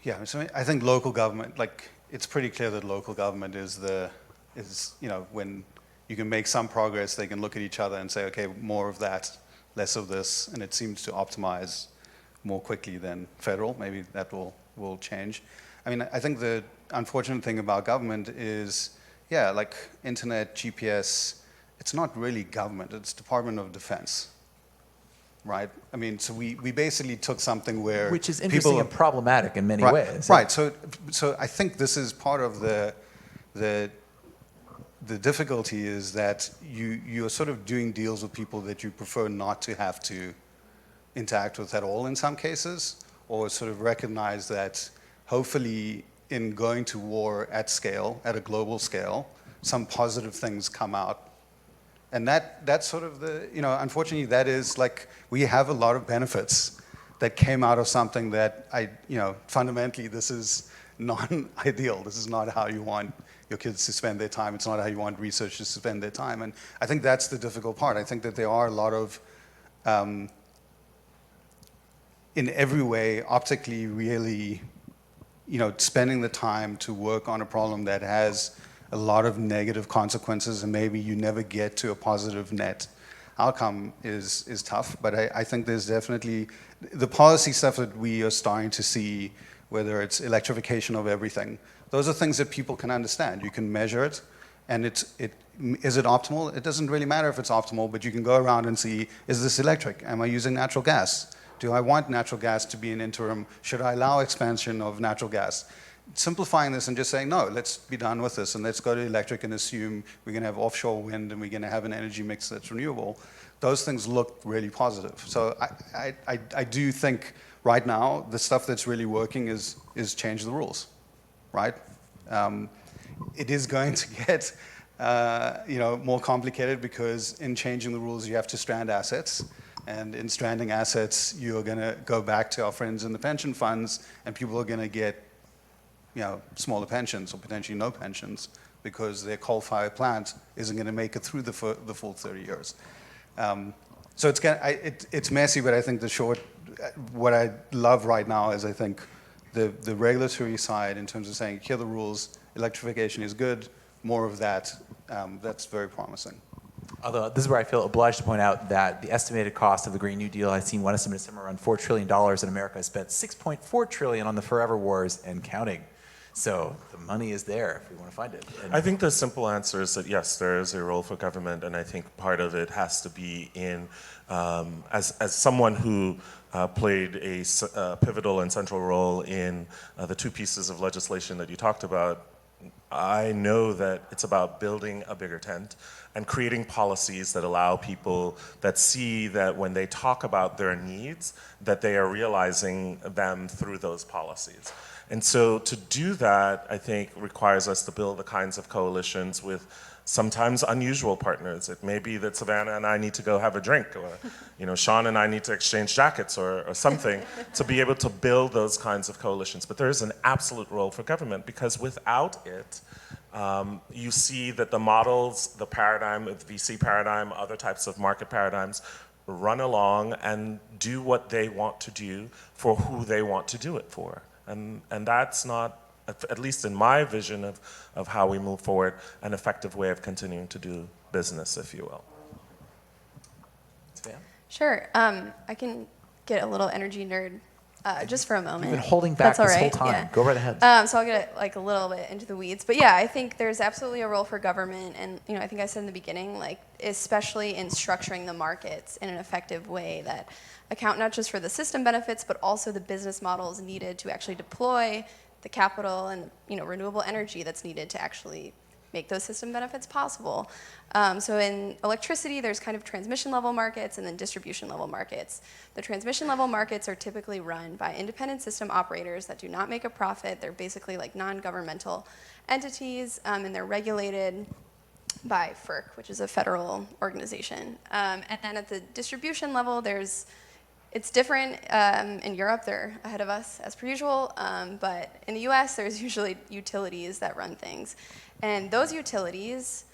Yeah, so I think local government, like, it's pretty clear that local government is when you can make some progress, they can look at each other and say, okay, more of that, less of this, and it seems to optimize more quickly than federal. Maybe that will change. I mean, I think the unfortunate thing about government is, yeah, like internet, GPS, it's not really government, it's Department of Defense. Right? I mean, so we basically took something where which is interesting and problematic in many ways. Right. So I think this is part of the difficulty is that you're sort of doing deals with people that you prefer not to have to interact with at all in some cases, or sort of recognize that hopefully in going to war at scale, at a global scale, some positive things come out. And that's sort of unfortunately, that is like, we have a lot of benefits that came out of something that fundamentally this is non-ideal. This is not how you want your kids to spend their time. It's not how you want researchers to spend their time. And I think that's the difficult part. I think that there are a lot of, in every way, optically really, spending the time to work on a problem that has a lot of negative consequences, and maybe you never get to a positive net outcome is tough. But I think there's definitely the policy stuff that we are starting to see, whether it's electrification of everything. Those are things that people can understand. You can measure it, And is it optimal? It doesn't really matter if it's optimal, but you can go around and see, is this electric? Am I using natural gas? Do I want natural gas to be an interim? Should I allow expansion of natural gas? Simplifying this and just saying, no, let's be done with this and let's go to electric and assume we're going to have offshore wind and we're going to have an energy mix that's renewable. Those things look really positive. So I do think right now the stuff that's really working is change the rules, right? It is going to get more complicated because in changing the rules you have to strand assets. And in stranding assets, you're going to go back to our friends in the pension funds and people are going to get smaller pensions or potentially no pensions because their coal-fired plant isn't going to make it through the full 30 years. So it's messy, but I think what I love right now is I think the regulatory side in terms of saying, here are the rules, electrification is good, more of that, that's very promising. Although this is where I feel obliged to point out that the estimated cost of the Green New Deal, I've seen one estimate somewhere around $4 trillion, and America has spent $6.4 trillion on the forever wars and counting. So the money is there if we want to find it. I think the simple answer is that yes, there is a role for government, and I think part of it has to be in, as someone who played a pivotal and central role in the two pieces of legislation that you talked about, I know that it's about building a bigger tent and creating policies that allow people that see that when they talk about their needs, that they are realizing them through those policies. And so to do that, I think, requires us to build the kinds of coalitions with sometimes unusual partners. It may be that Savannah and I need to go have a drink, or Sean and I need to exchange jackets or something to be able to build those kinds of coalitions. But there is an absolute role for government, because without it, you see that the models, the paradigm, the VC paradigm, other types of market paradigms run along and do what they want to do for who they want to do it for. And that's not, at least in my vision of how we move forward, an effective way of continuing to do business, if you will. Sure. I can get a little energy nerd just for a moment. You've been holding back this whole time. Yeah. Go right ahead. So I'll get a little bit into the weeds. But yeah, I think there's absolutely a role for government. And I think I said in the beginning, especially in structuring the markets in an effective way that account not just for the system benefits, but also the business models needed to actually deploy the capital and renewable energy that's needed to actually make those system benefits possible. So in electricity, there's kind of transmission level markets and then distribution level markets. The transmission level markets are typically run by independent system operators that do not make a profit. They're basically like non-governmental entities, and they're regulated by FERC, which is a federal organization. And then at the distribution level, it's different. In Europe, they're ahead of us as per usual, but in the US, there's usually utilities that run things. And those utilities,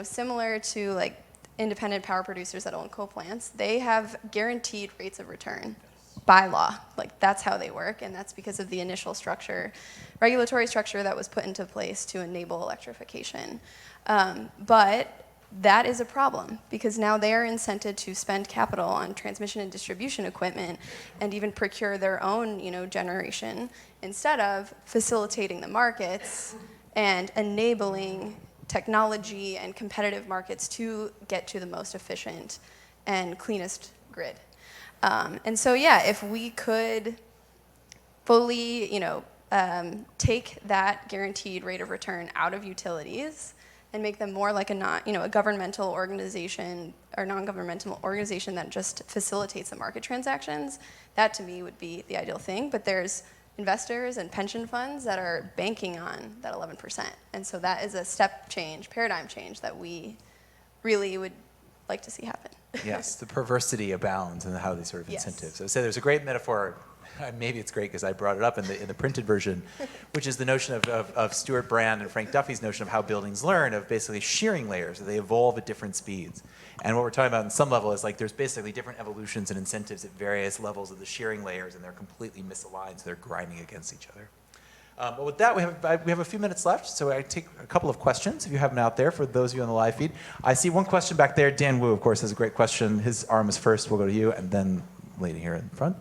similar to independent power producers that own coal plants, they have guaranteed rates of return by law. That's how they work, and that's because of the initial regulatory structure that was put into place to enable electrification. But that is a problem, because now they are incented to spend capital on transmission and distribution equipment and even procure their own generation, instead of facilitating the markets and enabling technology and competitive markets to get to the most efficient and cleanest grid. And so, yeah, if we could fully, take that guaranteed rate of return out of utilities and make them more like a governmental organization or non-governmental organization that just facilitates the market transactions, that to me would be the ideal thing. But there's investors and pension funds that are banking on that 11%. And so that is a step change, paradigm change that we really would like to see happen. Yes, the perversity abounds in how these sort of incentives. I would say there's a great metaphor, maybe it's great because I brought it up in the printed version, which is the notion of Stuart Brand and Frank Duffy's notion of how buildings learn, of basically shearing layers, that they evolve at different speeds. And what we're talking about in some level is there's basically different evolutions and incentives at various levels of the shearing layers, and they're completely misaligned, so they're grinding against each other. But with that, we have a few minutes left, so I take a couple of questions if you have them out there for those of you on the live feed. I see one question back there. Dan Wu, of course, has a great question. His arm is first. We'll go to you, and then lady here in front.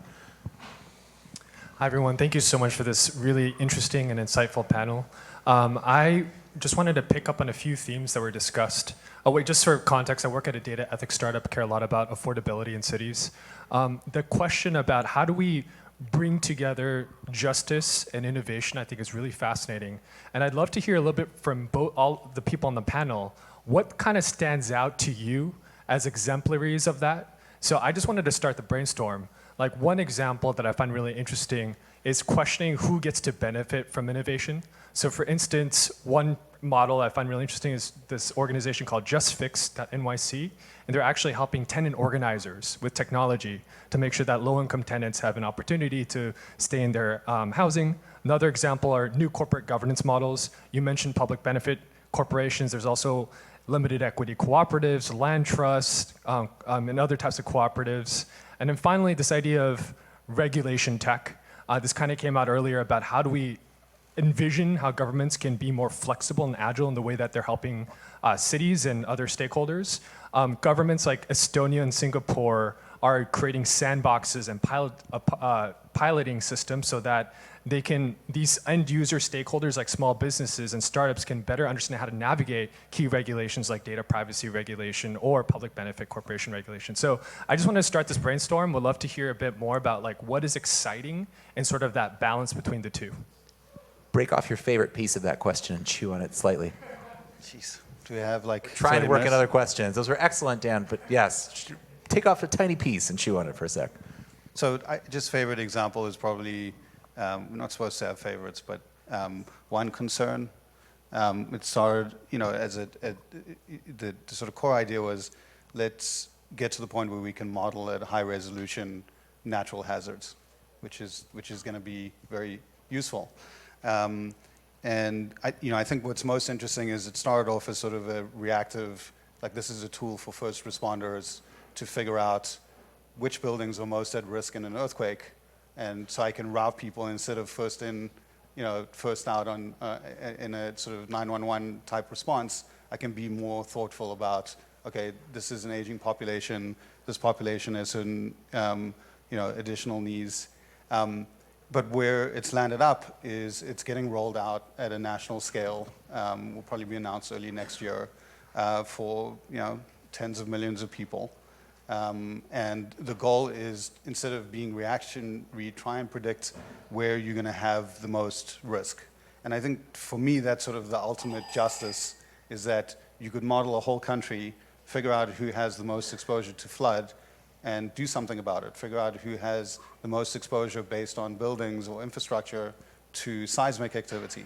Hi, everyone. Thank you so much for this really interesting and insightful panel. I just wanted to pick up on a few themes that were discussed. Oh wait, just for context, I work at a data ethics startup, care a lot about affordability in cities. The question about how do we bring together justice and innovation, I think is really fascinating. And I'd love to hear a little bit from all the people on the panel, what kind of stands out to you as exemplaries of that? So I just wanted to start the brainstorm. Like one example that I find really interesting is questioning who gets to benefit from innovation. So for instance, one model I find really interesting is this organization called JustFix.nyc, and they're actually helping tenant organizers with technology to make sure that low-income tenants have an opportunity to stay in their housing. Another example are new corporate governance models. You mentioned public benefit corporations. There's also limited equity cooperatives, land trusts, and other types of cooperatives. And then finally, this idea of regulation tech. This kind of came out earlier about how do we envision how governments can be more flexible and agile in the way that they're helping cities and other stakeholders. Governments like Estonia and Singapore are creating sandboxes and piloting systems so that these end user stakeholders like small businesses and startups can better understand how to navigate key regulations like data privacy regulation or public benefit corporation regulation. So I just want to start this brainstorm. Would love to hear a bit more about like what is exciting and sort of that balance between the two. Break off your favorite piece of that question and chew on it slightly. Jeez. Do we have like Trying to 30 work in minutes? other questions. Those were excellent, Dan, but yes, take off a tiny piece and chew on it for a sec. So just favorite example is probably, we're not supposed to have favorites, but one concern. It started, as the sort of core idea was, let's get to the point where we can model at high resolution natural hazards, which is going to be very useful. And I think what's most interesting is it started off as sort of a reactive, like this is a tool for first responders to figure out which buildings are most at risk in an earthquake, and so I can route people instead of first out on in a sort of 911 type response. I can be more thoughtful about, okay, this is an aging population. This population has certain additional needs. But where it's landed up is it's getting rolled out at a national scale. Will probably be announced early next year for tens of millions of people. And the goal is, instead of being reactionary, try and predict where you're going to have the most risk. And I think for me, that's sort of the ultimate justice, is that you could model a whole country, figure out who has the most exposure to flood, and do something about it. Figure out who has the most exposure based on buildings or infrastructure to seismic activity.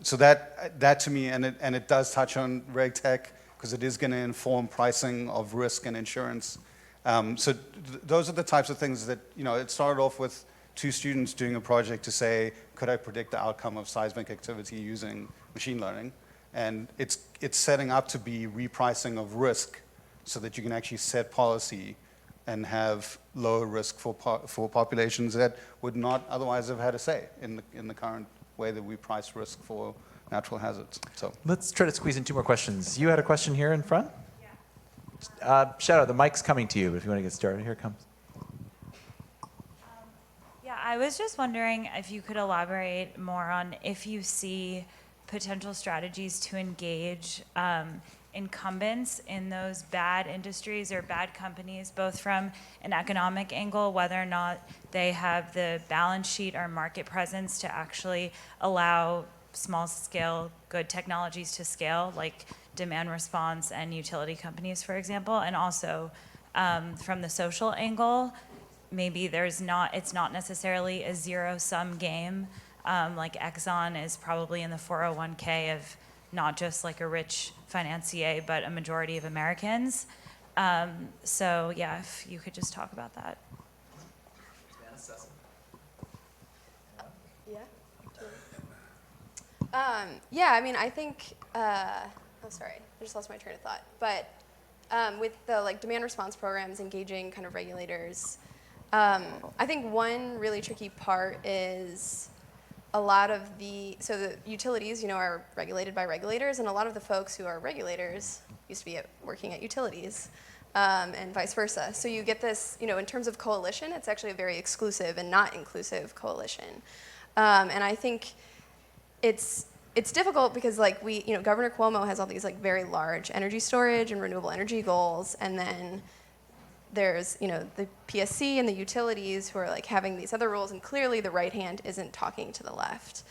So that to me, and it does touch on reg tech, because it is going to inform pricing of risk and insurance. So those are the types of things that, it started off with two students doing a project to say, could I predict the outcome of seismic activity using machine learning? And it's setting up to be repricing of risk so that you can actually set policy and have lower risk for populations that would not otherwise have had a say in the current way that we price risk for natural hazards. So Let's try to squeeze in two more questions. You had a question here in front? Yeah. Shout out, the mic's coming to you, but if you want to get started, here it comes. Yeah, I was just wondering if you could elaborate more on if you see potential strategies to engage incumbents in those bad industries or bad companies, both from an economic angle, whether or not they have the balance sheet or market presence to actually allow small-scale good technologies to scale, like demand response and utility companies, for example, and also from the social angle, maybe it's not necessarily a zero-sum game. Like Exxon is probably in the 401k of not just like a rich financier, but a majority of Americans. So yeah, if you could just talk about that. Yeah, I mean, I think, oh, sorry, I just lost my train of thought. But with the demand response programs engaging kind of regulators, I think one really tricky part is a lot of the utilities, are regulated by regulators, and a lot of the folks who are regulators used to be working at utilities, and vice versa. So you get this, in terms of coalition, it's actually a very exclusive and not inclusive coalition. And I think it's it's difficult because like Governor Cuomo has all these like very large energy storage and renewable energy goals, and then there's the PSC and the utilities who are like having these other rules, and clearly the right hand isn't talking to the left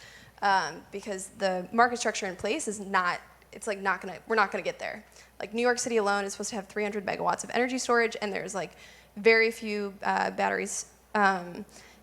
because the market structure in place is not. It's like we're not gonna get there. Like New York City alone is supposed to have 300 megawatts of energy storage, and there's like very few batteries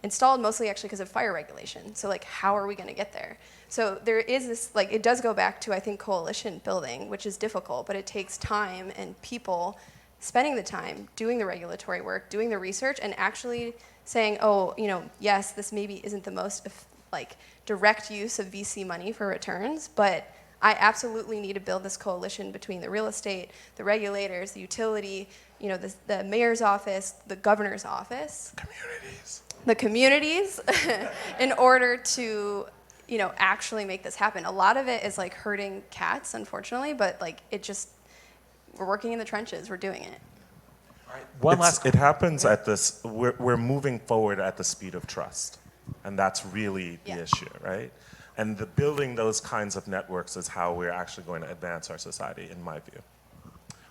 installed, mostly actually because of fire regulation. So like, how are we gonna get there? So there is this, like, it does go back to, I think, coalition building, which is difficult, but it takes time and people spending the time doing the regulatory work, doing the research, and actually saying, oh, yes, this maybe isn't the most like direct use of VC money for returns, but I absolutely need to build this coalition between the real estate, the regulators, the utility, the mayor's office, the governor's office, the communities, in order to actually make this happen. A lot of it is like herding cats, unfortunately, but like we're working in the trenches, we're doing it. It happens at this, we're moving forward at the speed of trust. And that's really the issue, right? And building those kinds of networks is how we're actually going to advance our society, in my view.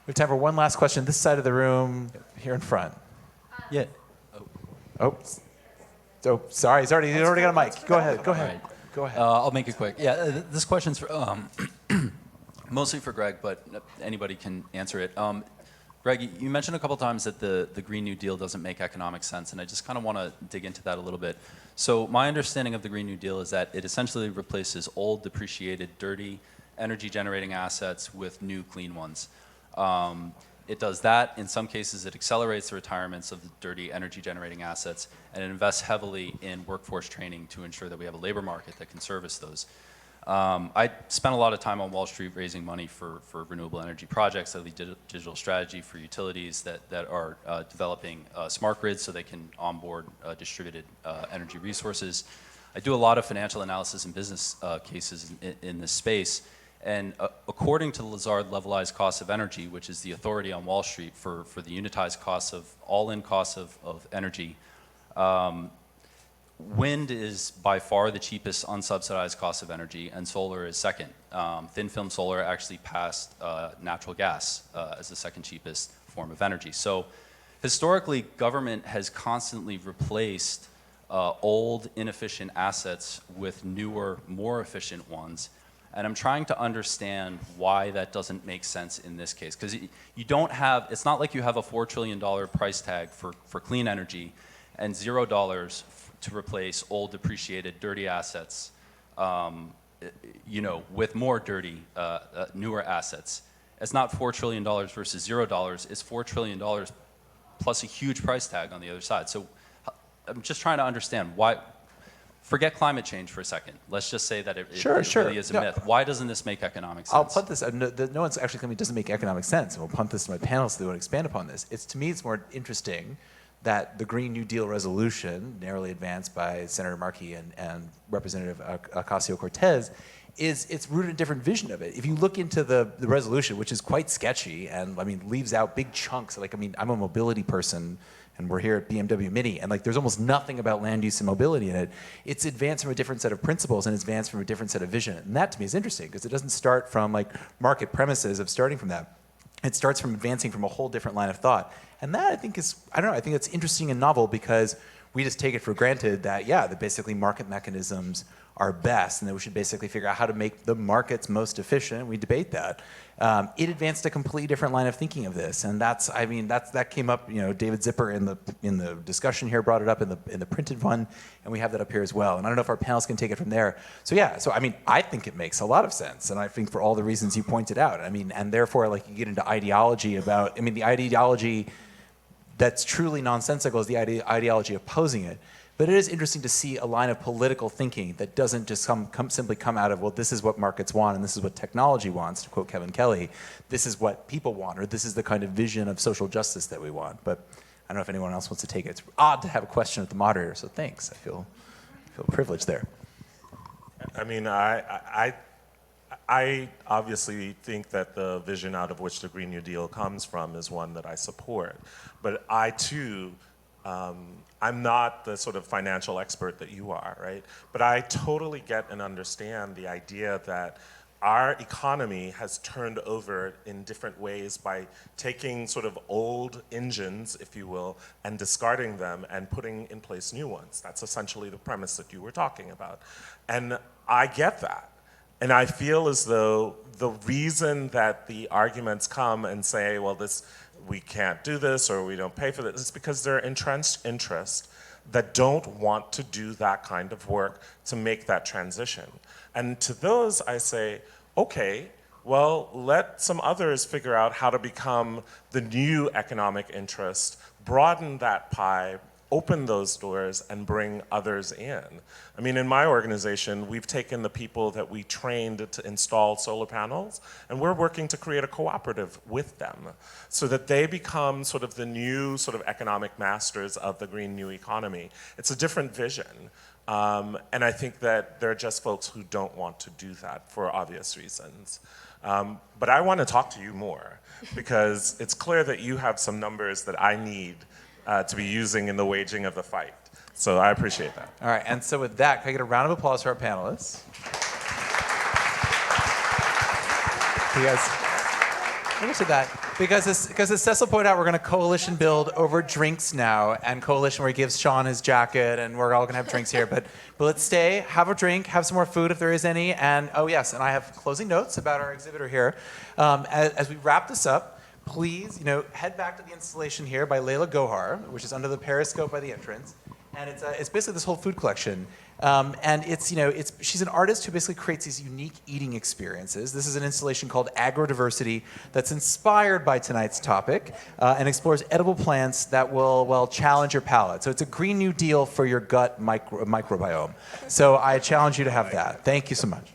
We have time for one last question. This side of the room, here in front. Yeah. Oh, sorry, he's already got a mic. Go ahead. Right. Go ahead. I'll make it quick. Yeah, this question's mostly for Greg, but anybody can answer it. Greg, you mentioned a couple times that the Green New Deal doesn't make economic sense, and I just kind of want to dig into that a little bit. So my understanding of the Green New Deal is that it essentially replaces old, depreciated, dirty, energy-generating assets with new, clean ones. It does that. In some cases, it accelerates the retirements of the dirty, energy-generating assets, and it invests heavily in workforce training to ensure that we have a labor market that can service those. I spent a lot of time on Wall Street raising money for renewable energy projects. I lead digital strategy for utilities that are developing smart grids so they can onboard distributed energy resources. I do a lot of financial analysis and business cases in this space. And according to the Lazard levelized cost of energy, which is the authority on Wall Street for the unitized costs of all-in costs of energy, wind is by far the cheapest unsubsidized cost of energy, and solar is second. Thin film solar actually passed natural gas as the second cheapest form of energy. So historically, government has constantly replaced old, inefficient assets with newer, more efficient ones. And I'm trying to understand why that doesn't make sense in this case. Because you don't have, it's not like you have a $4 trillion price tag for clean energy and $0 to replace old, depreciated, dirty assets, with more dirty, newer assets. It's not $4 trillion versus $0. It's $4 trillion plus a huge price tag on the other side. So I'm just trying to understand why. Forget climate change for a second. Let's just say that it really is a myth. Why doesn't this make economic sense? I'll punt this. No one's actually telling me it doesn't make economic sense. And we'll punt this to my panelists so they want to expand upon this. To me, it's more interesting that the Green New Deal resolution, narrowly advanced by Senator Markey and Representative Ocasio-Cortez, it's rooted in a different vision of it. If you look into the resolution, which is quite sketchy and leaves out big chunks. I'm a mobility person, and we're here at BMW Mini, and there's almost nothing about land use and mobility in it. It's advanced from a different set of principles, and it's advanced from a different set of vision. And that to me is interesting because it doesn't start from market premises of starting from that. It starts from advancing from a whole different line of thought. And that I think is, I think it's interesting and novel because we just take it for granted that, that basically market mechanisms are best and that we should basically figure out how to make the markets most efficient. We debate that. It advanced a completely different line of thinking of this. And that came up, David Zipper in the discussion here brought it up in the printed one, and we have that up here as well. And I don't know if our panelists can take it from there. So I think it makes a lot of sense. And I think for all the reasons you pointed out, and therefore you get into ideology about, the ideology that's truly nonsensical is the ideology opposing it. But it is interesting to see a line of political thinking that doesn't just simply come out of, well, this is what markets want and this is what technology wants, to quote Kevin Kelly. This is what people want, or this is the kind of vision of social justice that we want. But I don't know if anyone else wants to take it. It's odd to have a question with the moderator, so thanks. I feel privileged there. I obviously think that the vision out of which the Green New Deal comes from is one that I support. But I, too, I'm not the sort of financial expert that you are, right? But I totally get and understand the idea that our economy has turned over in different ways by taking sort of old engines, if you will, and discarding them and putting in place new ones. That's essentially the premise that you were talking about. And I get that. And I feel as though the reason that the arguments come and say, well, we can't do this or we don't pay for this, is because there are entrenched interests that don't want to do that kind of work to make that transition. And to those, I say, okay, well, let some others figure out how to become the new economic interest, broaden that pie, open those doors, and bring others in. I mean, in my organization, we've taken the people that we trained to install solar panels, and we're working to create a cooperative with them so that they become sort of the new sort of economic masters of the green new economy. It's a different vision. And I think that there are just folks who don't want to do that for obvious reasons. But I want to talk to you more because it's clear that you have some numbers that I need to be using in the waging of the fight. So I appreciate that. All right, and so with that, can I get a round of applause for our panelists? Because as Cecil pointed out, we're going to coalition build over drinks now, and coalition where he gives Sean his jacket, and we're all going to have drinks here. But let's stay, have a drink, have some more food if there is any, and oh yes, and I have closing notes about our exhibitor here. As we wrap this up, please, head back to the installation here by Leila Gohar, which is under the periscope by the entrance. And it's basically this whole food collection. And she's an artist who basically creates these unique eating experiences. This is an installation called Agrodiversity that's inspired by tonight's topic and explores edible plants that will challenge your palate. So it's a Green New Deal for your gut microbiome. So I challenge you to have that. Thank you so much.